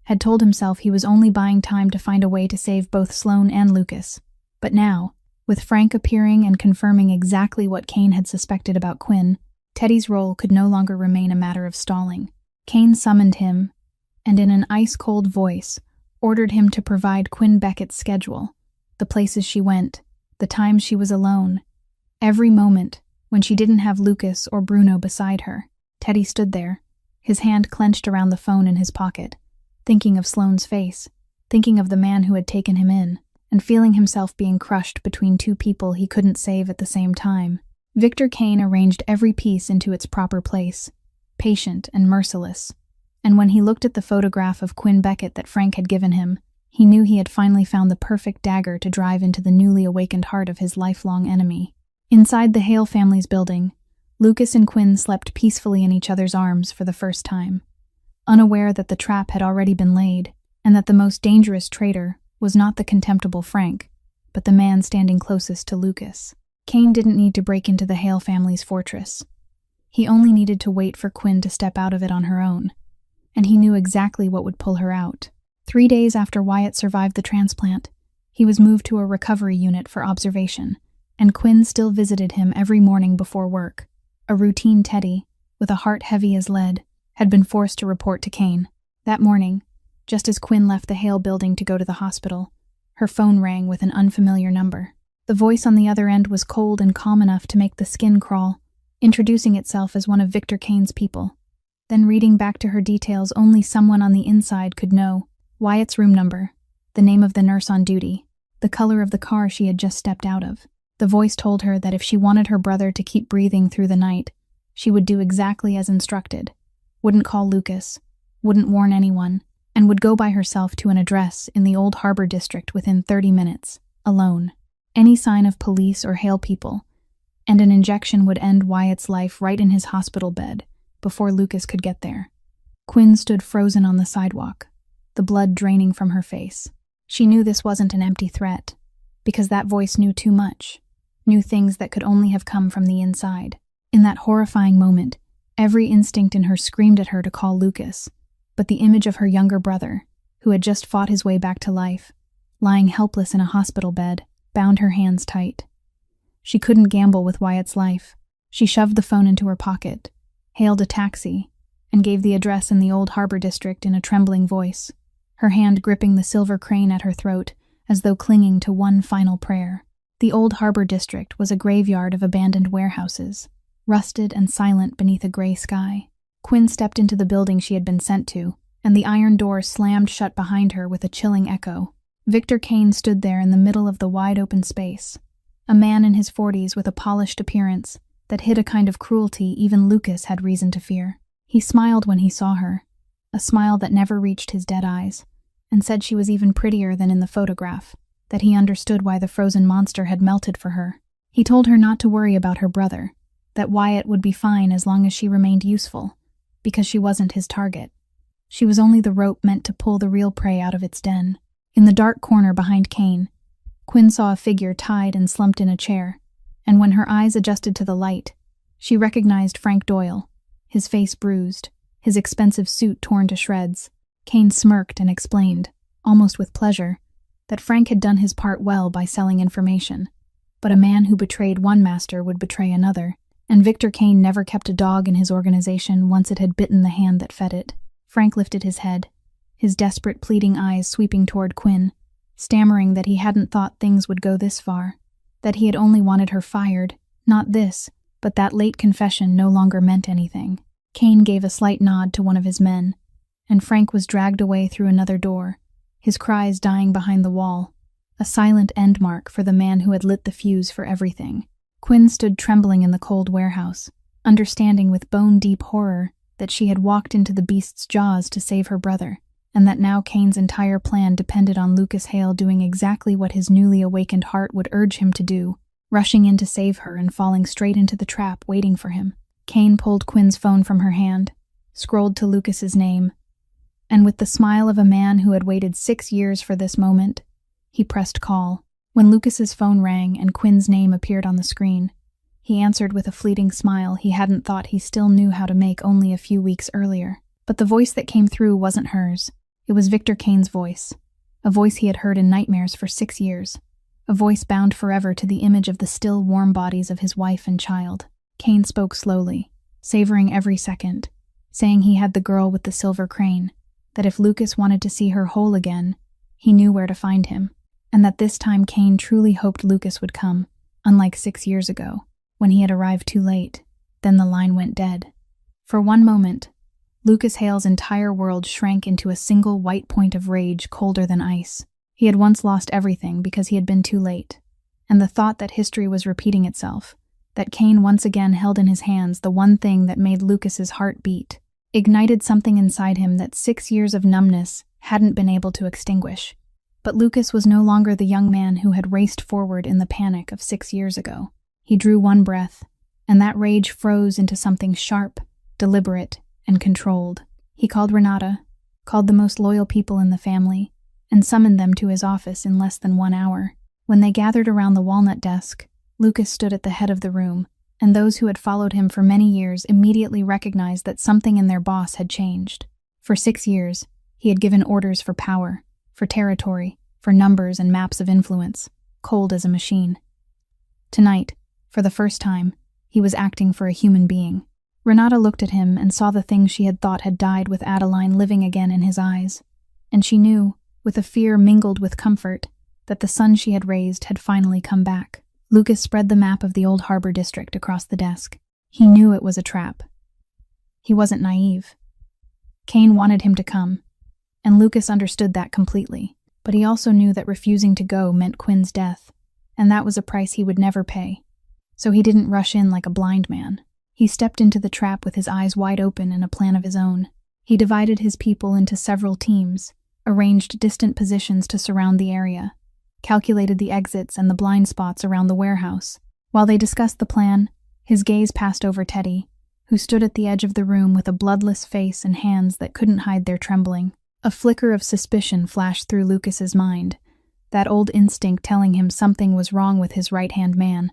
Speaker 1: had told himself he was only buying time to find a way to save both Sloane and Lucas. But now, with Frank appearing and confirming exactly what Kane had suspected about Quinn, Teddy's role could no longer remain a matter of stalling. Kane summoned him, and in an ice-cold voice, ordered him to provide Quinn Beckett's schedule, the places she went, the times she was alone, every moment when she didn't have Lucas or Bruno beside her. Teddy stood there, his hand clenched around the phone in his pocket, thinking of Sloane's face, thinking of the man who had taken him in, and feeling himself being crushed between 2 people he couldn't save at the same time. Victor Kane arranged every piece into its proper place, patient and merciless, and when he looked at the photograph of Quinn Beckett that Frank had given him, he knew he had finally found the perfect dagger to drive into the newly awakened heart of his lifelong enemy. Inside the Hale family's building, Lucas and Quinn slept peacefully in each other's arms for the first time, unaware that the trap had already been laid, and that the most dangerous traitor was not the contemptible Frank, but the man standing closest to Lucas. Kane didn't need to break into the Hale family's fortress. He only needed to wait for Quinn to step out of it on her own, and he knew exactly what would pull her out. 3 days after Wyatt survived the transplant, he was moved to a recovery unit for observation, and Quinn still visited him every morning before work. A routine Teddy, with a heart heavy as lead, had been forced to report to Kane. That morning, just as Quinn left the Hale building to go to the hospital, her phone rang with an unfamiliar number. The voice on the other end was cold and calm enough to make the skin crawl, introducing itself as one of Victor Kane's people. Then reading back to her details only someone on the inside could know: Wyatt's room number, the name of the nurse on duty, the color of the car she had just stepped out of. The voice told her that if she wanted her brother to keep breathing through the night, she would do exactly as instructed, wouldn't call Lucas, wouldn't warn anyone, and would go by herself to an address in the Old Harbor district within 30 minutes, alone. Any sign of police or Hale people, and an injection would end Wyatt's life right in his hospital bed before Lucas could get there. Quinn stood frozen on the sidewalk, the blood draining from her face. She knew this wasn't an empty threat, because that voice knew too much, knew things that could only have come from the inside. In that horrifying moment, every instinct in her screamed at her to call Lucas, but the image of her younger brother, who had just fought his way back to life, lying helpless in a hospital bed, bound her hands tight. She couldn't gamble with Wyatt's life. She shoved the phone into her pocket, hailed a taxi, and gave the address in the Old Harbor district in a trembling voice, her hand gripping the silver crane at her throat as though clinging to one final prayer. The Old Harbor district was a graveyard of abandoned warehouses, rusted and silent beneath a gray sky. Quinn stepped into the building she had been sent to, and the iron door slammed shut behind her with a chilling echo. Victor Kane stood there in the middle of the wide-open space, a man in his 40s with a polished appearance that hid a kind of cruelty even Lucas had reason to fear. He smiled when he saw her, a smile that never reached his dead eyes, and said she was even prettier than in the photograph, that he understood why the frozen monster had melted for her. He told her not to worry about her brother, that Wyatt would be fine as long as she remained useful, because she wasn't his target. She was only the rope meant to pull the real prey out of its den. In the dark corner behind Kane, Quinn saw a figure tied and slumped in a chair, and when her eyes adjusted to the light, she recognized Frank Doyle, his face bruised, his expensive suit torn to shreds. Kane smirked and explained, almost with pleasure, that Frank had done his part well by selling information, but a man who betrayed one master would betray another, and Victor Kane never kept a dog in his organization once it had bitten the hand that fed it. Frank lifted his head, his desperate, pleading eyes sweeping toward Quinn, stammering that he hadn't thought things would go this far, that he had only wanted her fired, not this, but that late confession no longer meant anything. Kane gave a slight nod to one of his men, and Frank was dragged away through another door, his cries dying behind the wall, a silent end mark for the man who had lit the fuse for everything. Quinn stood trembling in the cold warehouse, understanding with bone-deep horror that she had walked into the beast's jaws to save her brother, and that now Kane's entire plan depended on Lucas Hale doing exactly what his newly awakened heart would urge him to do, rushing in to save her and falling straight into the trap waiting for him. Kane pulled Quinn's phone from her hand, scrolled to Lucas's name, and with the smile of a man who had waited 6 years for this moment, he pressed call. When Lucas's phone rang and Quinn's name appeared on the screen, he answered with a fleeting smile he hadn't thought he still knew how to make only a few weeks earlier. But the voice that came through wasn't hers. It was Victor Kane's voice, a voice he had heard in nightmares for 6 years, a voice bound forever to the image of the still warm bodies of his wife and child. Kane spoke slowly, savoring every second, saying he had the girl with the silver crane, that if Lucas wanted to see her whole again, he knew where to find him, and that this time Kane truly hoped Lucas would come, unlike 6 years ago, when he had arrived too late. Then the line went dead. For one moment, Lucas Hale's entire world shrank into a single white point of rage colder than ice. He had once lost everything because he had been too late, and the thought that history was repeating itself, that Kane once again held in his hands the one thing that made Lucas's heart beat, ignited something inside him that 6 years of numbness hadn't been able to extinguish. But Lucas was no longer the young man who had raced forward in the panic of 6 years ago. He drew one breath, and that rage froze into something sharp, deliberate, and controlled. He called Renata, called the most loyal people in the family, and summoned them to his office in less than 1 hour. When they gathered around the walnut desk, Lucas stood at the head of the room, and those who had followed him for many years immediately recognized that something in their boss had changed. For 6 years, he had given orders for power, for territory, for numbers and maps of influence, cold as a machine. Tonight, for the first time, he was acting for a human being. Renata looked at him and saw the things she had thought had died with Adeline living again in his eyes, and she knew, with a fear mingled with comfort, that the son she had raised had finally come back. Lucas spread the map of the old harbor district across the desk. He knew it was a trap. He wasn't naive. Kane wanted him to come, and Lucas understood that completely, but he also knew that refusing to go meant Quinn's death, and that was a price he would never pay. So he didn't rush in like a blind man. He stepped into the trap with his eyes wide open and a plan of his own. He divided his people into several teams, arranged distant positions to surround the area, calculated the exits and the blind spots around the warehouse. While they discussed the plan, his gaze passed over Teddy, who stood at the edge of the room with a bloodless face and hands that couldn't hide their trembling. A flicker of suspicion flashed through Lucas's mind, that old instinct telling him something was wrong with his right-hand man.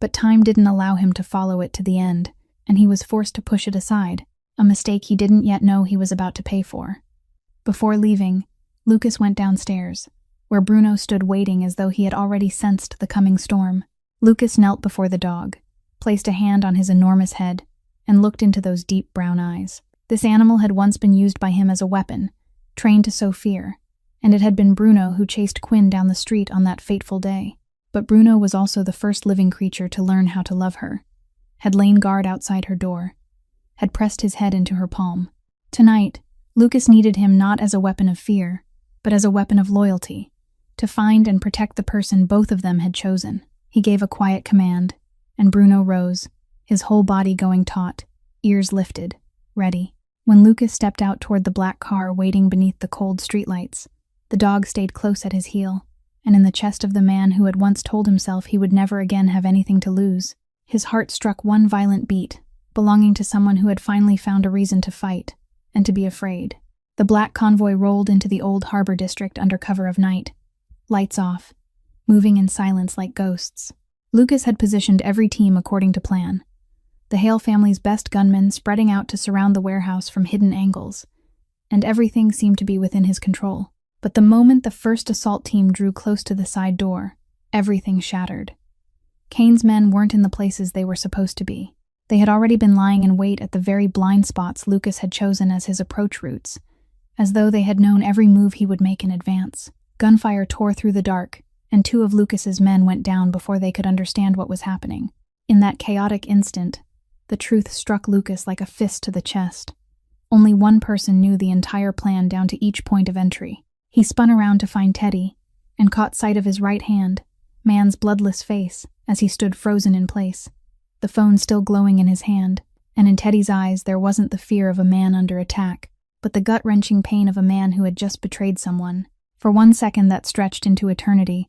Speaker 1: But time didn't allow him to follow it to the end, and he was forced to push it aside, a mistake he didn't yet know he was about to pay for. Before leaving, Lucas went downstairs, where Bruno stood waiting as though he had already sensed the coming storm. Lucas knelt before the dog, placed a hand on his enormous head, and looked into those deep brown eyes. This animal had once been used by him as a weapon, trained to sow fear, and it had been Bruno who chased Quinn down the street on that fateful day. But Bruno was also the first living creature to learn how to love her, had lain guard outside her door, had pressed his head into her palm. Tonight, Lucas needed him not as a weapon of fear, but as a weapon of loyalty, to find and protect the person both of them had chosen. He gave a quiet command, and Bruno rose, his whole body going taut, ears lifted, ready. When Lucas stepped out toward the black car waiting beneath the cold streetlights, the dog stayed close at his heel, and in the chest of the man who had once told himself he would never again have anything to lose, his heart struck one violent beat, belonging to someone who had finally found a reason to fight, and to be afraid. The black convoy rolled into the old harbor district under cover of night, lights off, moving in silence like ghosts. Lucas had positioned every team according to plan, the Hale family's best gunmen spreading out to surround the warehouse from hidden angles, and everything seemed to be within his control. But the moment the first assault team drew close to the side door, everything shattered. Kane's men weren't in the places they were supposed to be. They had already been lying in wait at the very blind spots Lucas had chosen as his approach routes, as though they had known every move he would make in advance. Gunfire tore through the dark, and 2 of Lucas's men went down before they could understand what was happening. In that chaotic instant, the truth struck Lucas like a fist to the chest. Only one person knew the entire plan down to each point of entry. He spun around to find Teddy, and caught sight of his right hand, man's bloodless face, as he stood frozen in place, the phone still glowing in his hand, and in Teddy's eyes there wasn't the fear of a man under attack, but the gut-wrenching pain of a man who had just betrayed someone. For 1 second that stretched into eternity,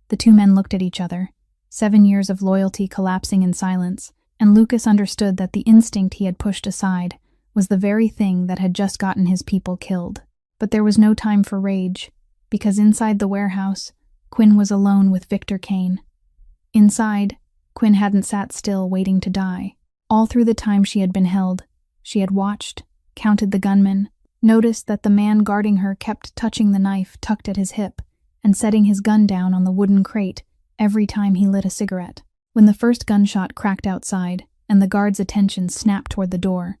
Speaker 1: the 2 men looked at each other, 7 years of loyalty collapsing in silence, and Lucas understood that the instinct he had pushed aside was the very thing that had just gotten his people killed. But there was no time for rage, because inside the warehouse, Quinn was alone with Victor Kane. Inside, Quinn hadn't sat still waiting to die. All through the time she had been held, she had watched, counted the gunmen, noticed that the man guarding her kept touching the knife tucked at his hip, and setting his gun down on the wooden crate every time he lit a cigarette. When the first gunshot cracked outside, and the guard's attention snapped toward the door,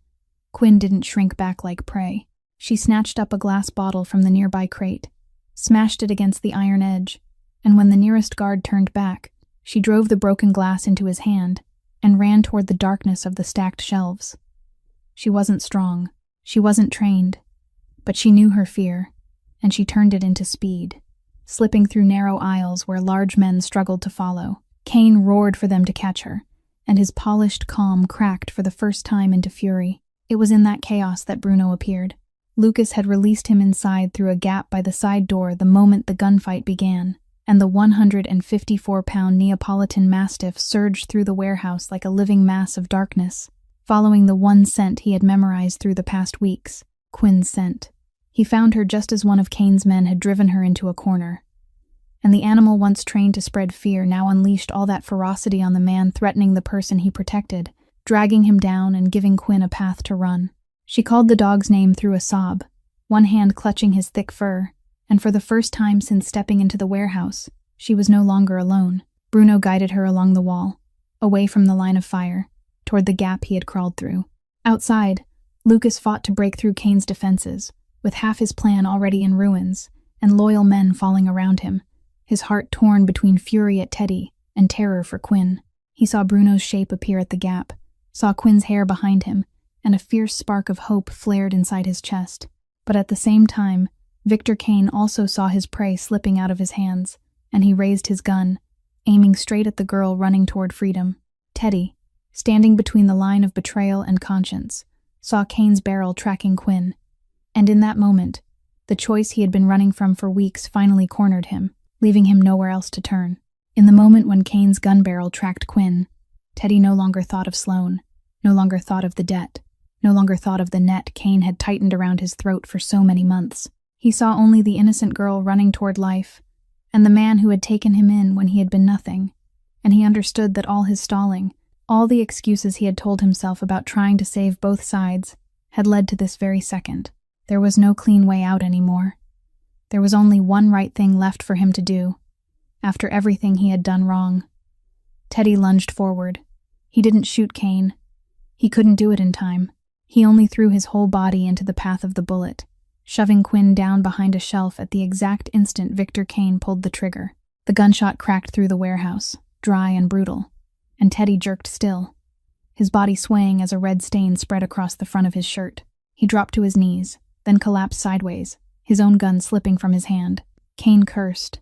Speaker 1: Quinn didn't shrink back like prey. She snatched up a glass bottle from the nearby crate, smashed it against the iron edge, and when the nearest guard turned back, she drove the broken glass into his hand and ran toward the darkness of the stacked shelves. She wasn't strong, she wasn't trained, but she knew her fear, and she turned it into speed, slipping through narrow aisles where large men struggled to follow. Kane roared for them to catch her, and his polished calm cracked for the first time into fury. It was in that chaos that Bruno appeared. Lucas had released him inside through a gap by the side door the moment the gunfight began, and the 154-pound Neapolitan Mastiff surged through the warehouse like a living mass of darkness, following the one scent he had memorized through the past weeks, Quinn's scent. He found her just as one of Cain's men had driven her into a corner. And the animal once trained to spread fear now unleashed all that ferocity on the man threatening the person he protected, dragging him down and giving Quinn a path to run. She called the dog's name through a sob, one hand clutching his thick fur, and for the first time since stepping into the warehouse, she was no longer alone. Bruno guided her along the wall, away from the line of fire, toward the gap he had crawled through. Outside, Lucas fought to break through Cain's defenses, with half his plan already in ruins, and loyal men falling around him, his heart torn between fury at Teddy and terror for Quinn. He saw Bruno's shape appear at the gap, saw Quinn's hair behind him, and a fierce spark of hope flared inside his chest. But at the same time, Victor Cain also saw his prey slipping out of his hands, and he raised his gun, aiming straight at the girl running toward freedom. Teddy, standing between the line of betrayal and conscience, saw Cain's barrel tracking Quinn. And in that moment, the choice he had been running from for weeks finally cornered him, leaving him nowhere else to turn. In the moment when Cain's gun barrel tracked Quinn, Teddy no longer thought of Sloane, no longer thought of the debt, no longer thought of the net Cain had tightened around his throat for so many months. He saw only the innocent girl running toward life, and the man who had taken him in when he had been nothing. And he understood that all his stalling, all the excuses he had told himself about trying to save both sides, had led to this very second. There was no clean way out anymore. There was only one right thing left for him to do, after everything he had done wrong. Teddy lunged forward. He didn't shoot Cain. He couldn't do it in time. He only threw his whole body into the path of the bullet, shoving Quinn down behind a shelf at the exact instant Victor Cain pulled the trigger. The gunshot cracked through the warehouse, dry and brutal, and Teddy jerked still, his body swaying as a red stain spread across the front of his shirt. He dropped to his knees, then collapsed sideways, his own gun slipping from his hand. Cain cursed,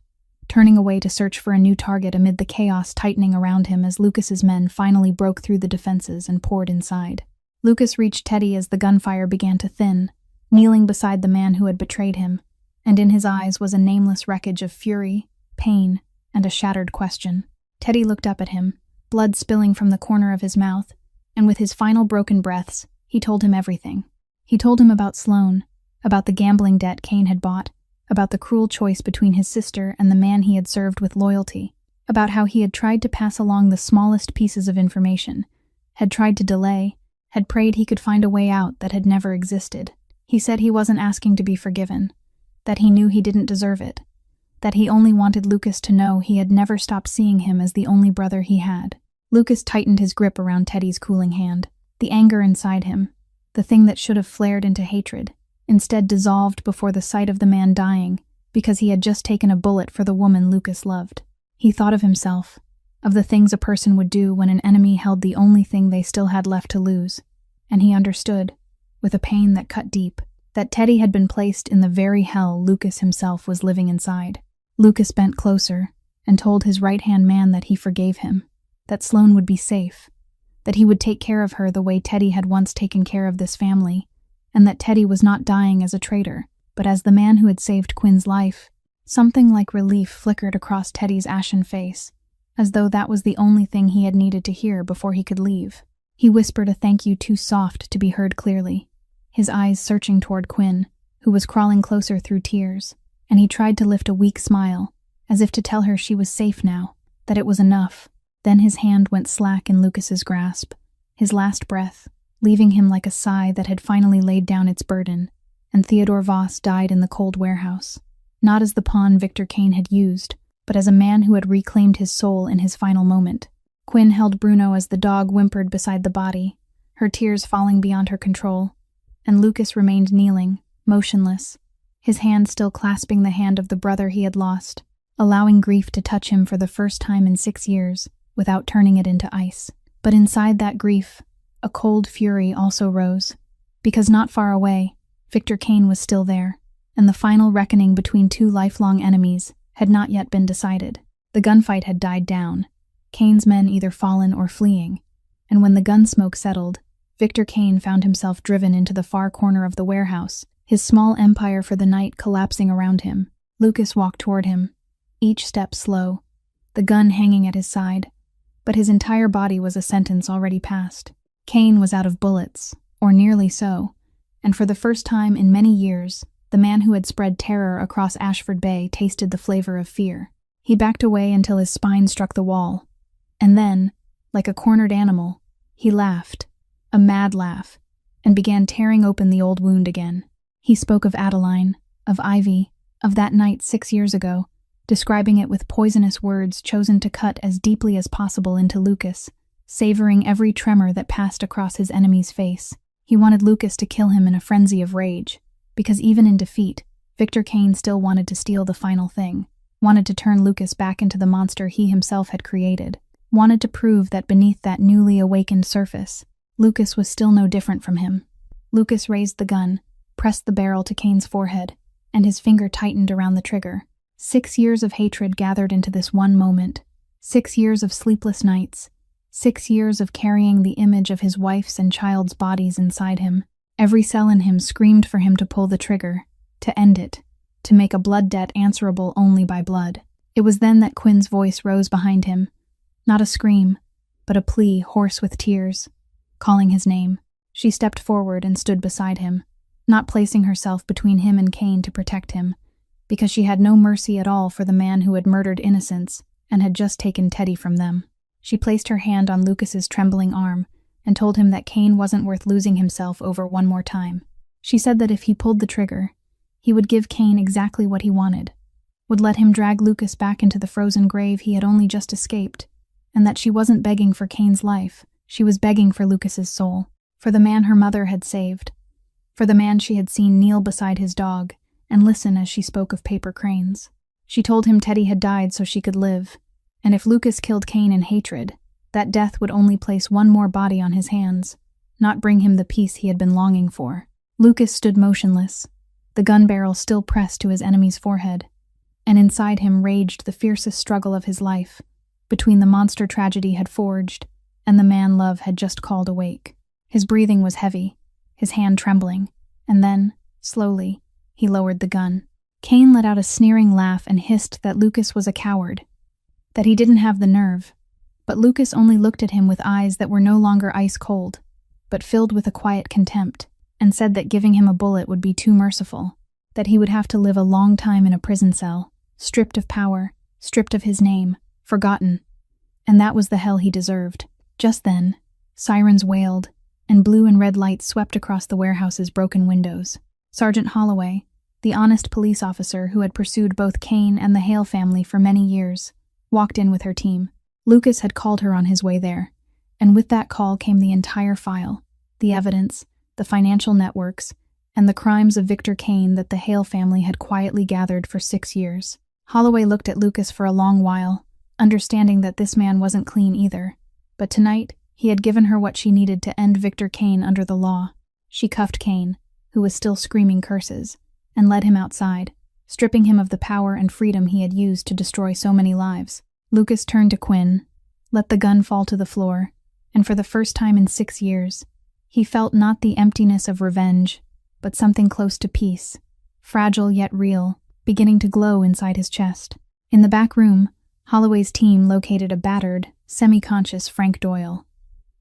Speaker 1: turning away to search for a new target amid the chaos tightening around him as Lucas's men finally broke through the defenses and poured inside. Lucas reached Teddy as the gunfire began to thin, kneeling beside the man who had betrayed him, and in his eyes was a nameless wreckage of fury, pain, and a shattered question. Teddy looked up at him, blood spilling from the corner of his mouth, and with his final broken breaths, he told him everything. He told him about Sloane, about the gambling debt Cain had bought, about the cruel choice between his sister and the man he had served with loyalty, about how he had tried to pass along the smallest pieces of information, had tried to delay, had prayed he could find a way out that had never existed. He said he wasn't asking to be forgiven, that he knew he didn't deserve it, that he only wanted Lucas to know he had never stopped seeing him as the only brother he had. Lucas tightened his grip around Teddy's cooling hand. The anger inside him, the thing that should have flared into hatred, instead dissolved before the sight of the man dying because he had just taken a bullet for the woman Lucas loved. He thought of himself, of the things a person would do when an enemy held the only thing they still had left to lose, and he understood, with a pain that cut deep, that Teddy had been placed in the very hell Lucas himself was living inside. Lucas bent closer and told his right-hand man that he forgave him, that Sloane would be safe, that he would take care of her the way Teddy had once taken care of this family, and that Teddy was not dying as a traitor, but as the man who had saved Quinn's life. Something like relief flickered across Teddy's ashen face, as though that was the only thing he had needed to hear before he could leave. He whispered a thank you too soft to be heard clearly, his eyes searching toward Quinn, who was crawling closer through tears, and he tried to lift a weak smile, as if to tell her she was safe now, that it was enough. Then his hand went slack in Lucas's grasp, his last breath, leaving him like a sigh that had finally laid down its burden, and Theodore Voss died in the cold warehouse, not as the pawn Victor Cain had used, but as a man who had reclaimed his soul in his final moment. Quinn held Bruno as the dog whimpered beside the body, her tears falling beyond her control, and Lucas remained kneeling, motionless, his hand still clasping the hand of the brother he had lost, allowing grief to touch him for the first time in 6 years, without turning it into ice. But inside that grief, a cold fury also rose, because not far away, Victor Cain was still there, and the final reckoning between two lifelong enemies had not yet been decided. The gunfight had died down, Cain's men either fallen or fleeing, and when the gun smoke settled, Victor Cain found himself driven into the far corner of the warehouse, his small empire for the night collapsing around him. Lucas walked toward him, each step slow, the gun hanging at his side, but his entire body was a sentence already passed. Cain was out of bullets, or nearly so, and for the first time in many years, The man who had spread terror across Ashford Bay tasted the flavor of fear. He backed away until his spine struck the wall. And then, like a cornered animal, he laughed, a mad laugh, and began tearing open the old wound again. He spoke of Adeline, of Ivy, of that night 6 years ago, describing it with poisonous words chosen to cut as deeply as possible into Lucas, savoring every tremor that passed across his enemy's face. He wanted Lucas to kill him in a frenzy of rage, because even in defeat, Victor Kane still wanted to steal the final thing, wanted to turn Lucas back into the monster he himself had created, wanted to prove that beneath that newly awakened surface, Lucas was still no different from him. Lucas raised the gun, pressed the barrel to Kane's forehead, and his finger tightened around the trigger. 6 years of hatred gathered into this one moment. 6 years of sleepless nights. 6 years of carrying the image of his wife's and child's bodies inside him. Every cell in him screamed for him to pull the trigger, to end it, to make a blood debt answerable only by blood. It was then that Quinn's voice rose behind him. Not a scream, but a plea hoarse with tears, calling his name. She stepped forward and stood beside him, not placing herself between him and Kane to protect him, because she had no mercy at all for the man who had murdered innocents and had just taken Teddy from them. She placed her hand on Lucas's trembling arm and told him that Kane wasn't worth losing himself over one more time. She said that if he pulled the trigger, he would give Kane exactly what he wanted, would let him drag Lucas back into the frozen grave he had only just escaped, and that she wasn't begging for Kane's life, she was begging for Lucas's soul, for the man her mother had saved, for the man she had seen kneel beside his dog and listen as she spoke of paper cranes. She told him Teddy had died so she could live, and if Lucas killed Kane in hatred, that death would only place one more body on his hands, not bring him the peace he had been longing for. Lucas stood motionless, the gun barrel still pressed to his enemy's forehead, and inside him raged the fiercest struggle of his life, between the monster tragedy had forged and the man love had just called awake. His breathing was heavy, his hand trembling, and then, slowly, he lowered the gun. Kane let out a sneering laugh and hissed that Lucas was a coward, that he didn't have the nerve, but Lucas only looked at him with eyes that were no longer ice cold, but filled with a quiet contempt, and said that giving him a bullet would be too merciful, that he would have to live a long time in a prison cell, stripped of power, stripped of his name, forgotten, and that was the hell he deserved. Just then, sirens wailed, and blue and red lights swept across the warehouse's broken windows. Sergeant Holloway, the honest police officer who had pursued both Kane and the Hale family for many years, walked in with her team. Lucas had called her on his way there, and with that call came the entire file, the evidence, the financial networks, and the crimes of Victor Kane that the Hale family had quietly gathered for 6 years. Holloway looked at Lucas for a long while, understanding that this man wasn't clean either, but tonight he had given her what she needed to end Victor Kane under the law. She cuffed Kane, who was still screaming curses, and led him outside, stripping him of the power and freedom he had used to destroy so many lives. Lucas turned to Quinn, let the gun fall to the floor, and for the first time in 6 years, he felt not the emptiness of revenge, but something close to peace, fragile yet real, beginning to glow inside his chest. In the back room, Holloway's team located a battered, semi-conscious Frank Doyle.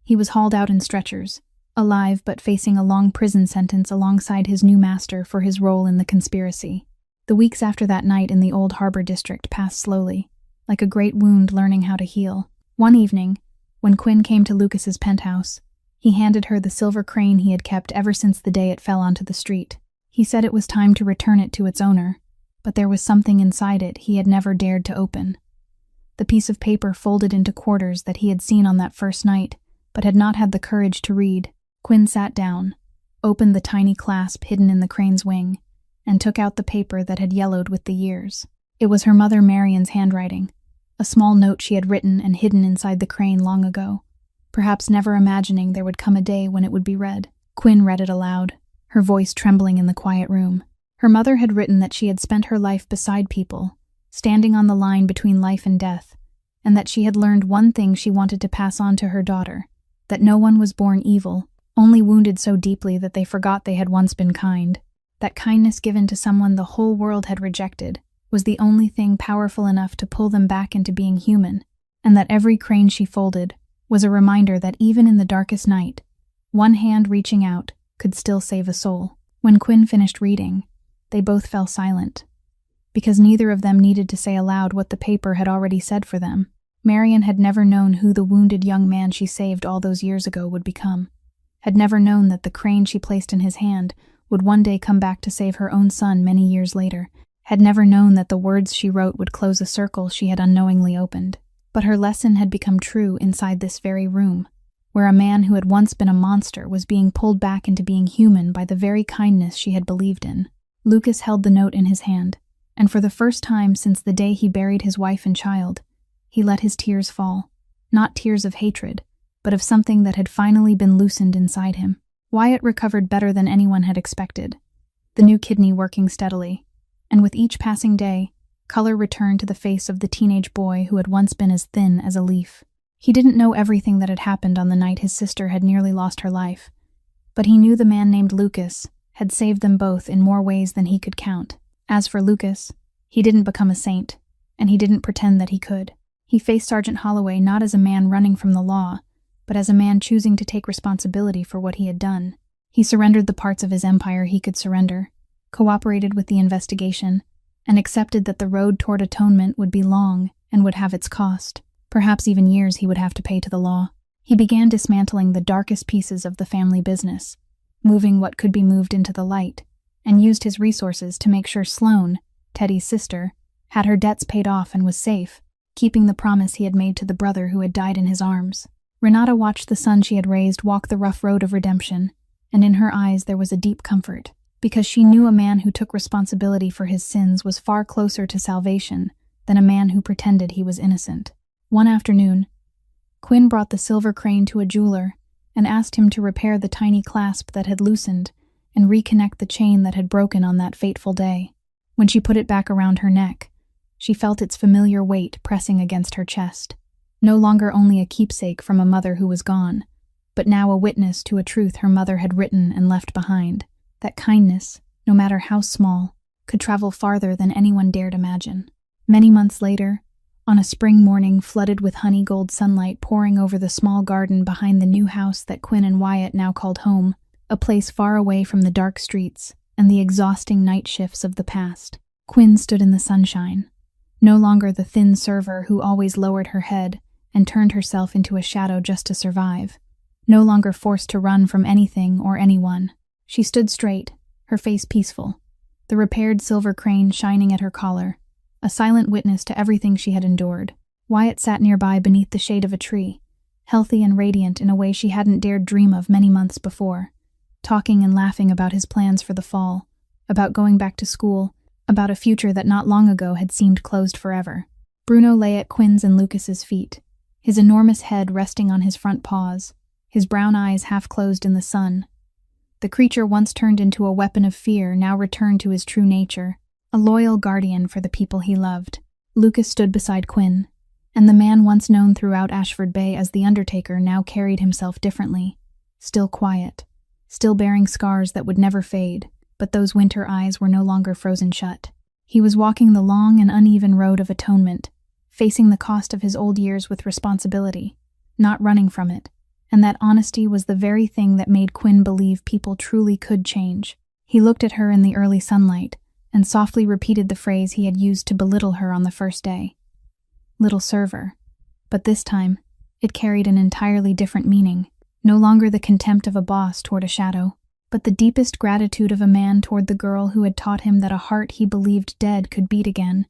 Speaker 1: He was hauled out in stretchers, alive but facing a long prison sentence alongside his new master for his role in the conspiracy. The weeks after that night in the Old Harbor District passed slowly, like a great wound learning how to heal. One evening, when Quinn came to Lucas's penthouse, he handed her the silver crane he had kept ever since the day it fell onto the street. He said it was time to return it to its owner, but there was something inside it he had never dared to open. The piece of paper folded into quarters that he had seen on that first night, but had not had the courage to read. Quinn sat down, opened the tiny clasp hidden in the crane's wing, and took out the paper that had yellowed with the years. It was her mother Marion's handwriting, a small note she had written and hidden inside the crane long ago, perhaps never imagining there would come a day when it would be read. Quinn read it aloud, her voice trembling in the quiet room. Her mother had written that she had spent her life beside people, standing on the line between life and death, and that she had learned one thing she wanted to pass on to her daughter, that no one was born evil, only wounded so deeply that they forgot they had once been kind, that kindness given to someone the whole world had rejected was the only thing powerful enough to pull them back into being human, and that every crane she folded was a reminder that even in the darkest night, one hand reaching out could still save a soul. When Quinn finished reading, they both fell silent, because neither of them needed to say aloud what the paper had already said for them. Marion had never known who the wounded young man she saved all those years ago would become, had never known that the crane she placed in his hand would one day come back to save her own son many years later, had never known that the words she wrote would close a circle she had unknowingly opened. But her lesson had become true inside this very room, where a man who had once been a monster was being pulled back into being human by the very kindness she had believed in. Lucas held the note in his hand, and for the first time since the day he buried his wife and child, he let his tears fall, not tears of hatred, but of something that had finally been loosened inside him. Wyatt recovered better than anyone had expected, the new kidney working steadily, and with each passing day, color returned to the face of the teenage boy who had once been as thin as a leaf. He didn't know everything that had happened on the night his sister had nearly lost her life, but he knew the man named Lucas had saved them both in more ways than he could count. As for Lucas, he didn't become a saint, and he didn't pretend that he could. He faced Sergeant Holloway not as a man running from the law, but as a man choosing to take responsibility for what he had done. He surrendered the parts of his empire he could surrender, cooperated with the investigation, and accepted that the road toward atonement would be long and would have its cost. Perhaps even years he would have to pay to the law. He began dismantling the darkest pieces of the family business, moving what could be moved into the light, and used his resources to make sure Sloane, Teddy's sister, had her debts paid off and was safe, keeping the promise he had made to the brother who had died in his arms. Renata watched the son she had raised walk the rough road of redemption, and in her eyes there was a deep comfort, because she knew a man who took responsibility for his sins was far closer to salvation than a man who pretended he was innocent. One afternoon, Quinn brought the silver crane to a jeweler and asked him to repair the tiny clasp that had loosened and reconnect the chain that had broken on that fateful day. When she put it back around her neck, she felt its familiar weight pressing against her chest. No longer only a keepsake from a mother who was gone, but now a witness to a truth her mother had written and left behind, that kindness, no matter how small, could travel farther than anyone dared imagine. Many months later, on a spring morning flooded with honey-gold sunlight pouring over the small garden behind the new house that Quinn and Wyatt now called home, a place far away from the dark streets and the exhausting night shifts of the past, Quinn stood in the sunshine, no longer the thin server who always lowered her head and turned herself into a shadow just to survive, no longer forced to run from anything or anyone. She stood straight, her face peaceful, the repaired silver crane shining at her collar, a silent witness to everything she had endured. Wyatt sat nearby beneath the shade of a tree, healthy and radiant in a way she hadn't dared dream of many months before, talking and laughing about his plans for the fall, about going back to school, about a future that not long ago had seemed closed forever. Bruno lay at Quinn's and Lucas's feet, his enormous head resting on his front paws, his brown eyes half closed in the sun. The creature once turned into a weapon of fear now returned to his true nature, a loyal guardian for the people he loved. Lucas stood beside Quinn, and the man once known throughout Ashford Bay as the Undertaker now carried himself differently, still quiet, still bearing scars that would never fade, but those winter eyes were no longer frozen shut. He was walking the long and uneven road of atonement, facing the cost of his old years with responsibility, not running from it, and that honesty was the very thing that made Quinn believe people truly could change. He looked at her in the early sunlight, and softly repeated the phrase he had used to belittle her on the first day. Little server. But this time, it carried an entirely different meaning, no longer the contempt of a boss toward a shadow, but the deepest gratitude of a man toward the girl who had taught him that a heart he believed dead could beat again,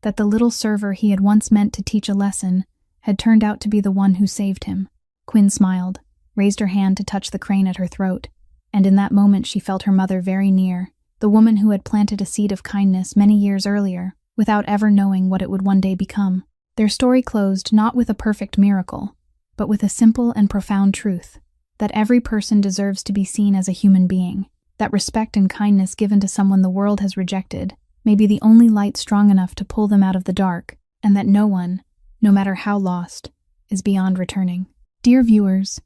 Speaker 1: that the little server he had once meant to teach a lesson had turned out to be the one who saved him. Quinn smiled, raised her hand to touch the crane at her throat, and in that moment she felt her mother very near, the woman who had planted a seed of kindness many years earlier, without ever knowing what it would one day become. Their story closed not with a perfect miracle, but with a simple and profound truth, that every person deserves to be seen as a human being, that respect and kindness given to someone the world has rejected may be the only light strong enough to pull them out of the dark, and that no one, no matter how lost, is beyond returning. Dear viewers,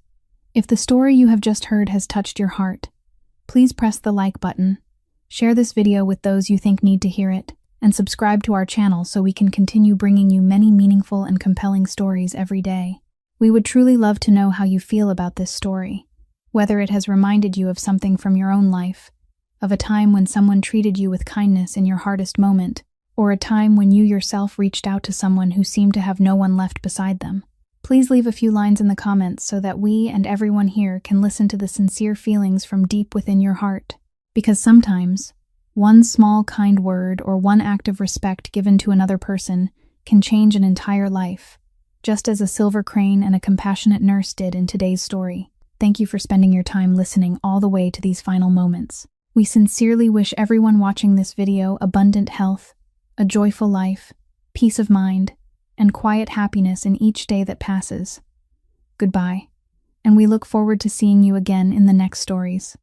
Speaker 1: if the story you have just heard has touched your heart, please press the like button, share this video with those you think need to hear it, and subscribe to our channel so we can continue bringing you many meaningful and compelling stories every day. We would truly love to know how you feel about this story, whether it has reminded you of something from your own life, of a time when someone treated you with kindness in your hardest moment, or a time when you yourself reached out to someone who seemed to have no one left beside them. Please leave a few lines in the comments so that we and everyone here can listen to the sincere feelings from deep within your heart. Because sometimes, one small kind word or one act of respect given to another person can change an entire life, just as a silver crane and a compassionate nurse did in today's story. Thank you for spending your time listening all the way to these final moments. We sincerely wish everyone watching this video abundant health, a joyful life, peace of mind, and quiet happiness in each day that passes. Goodbye, and we look forward to seeing you again in the next stories.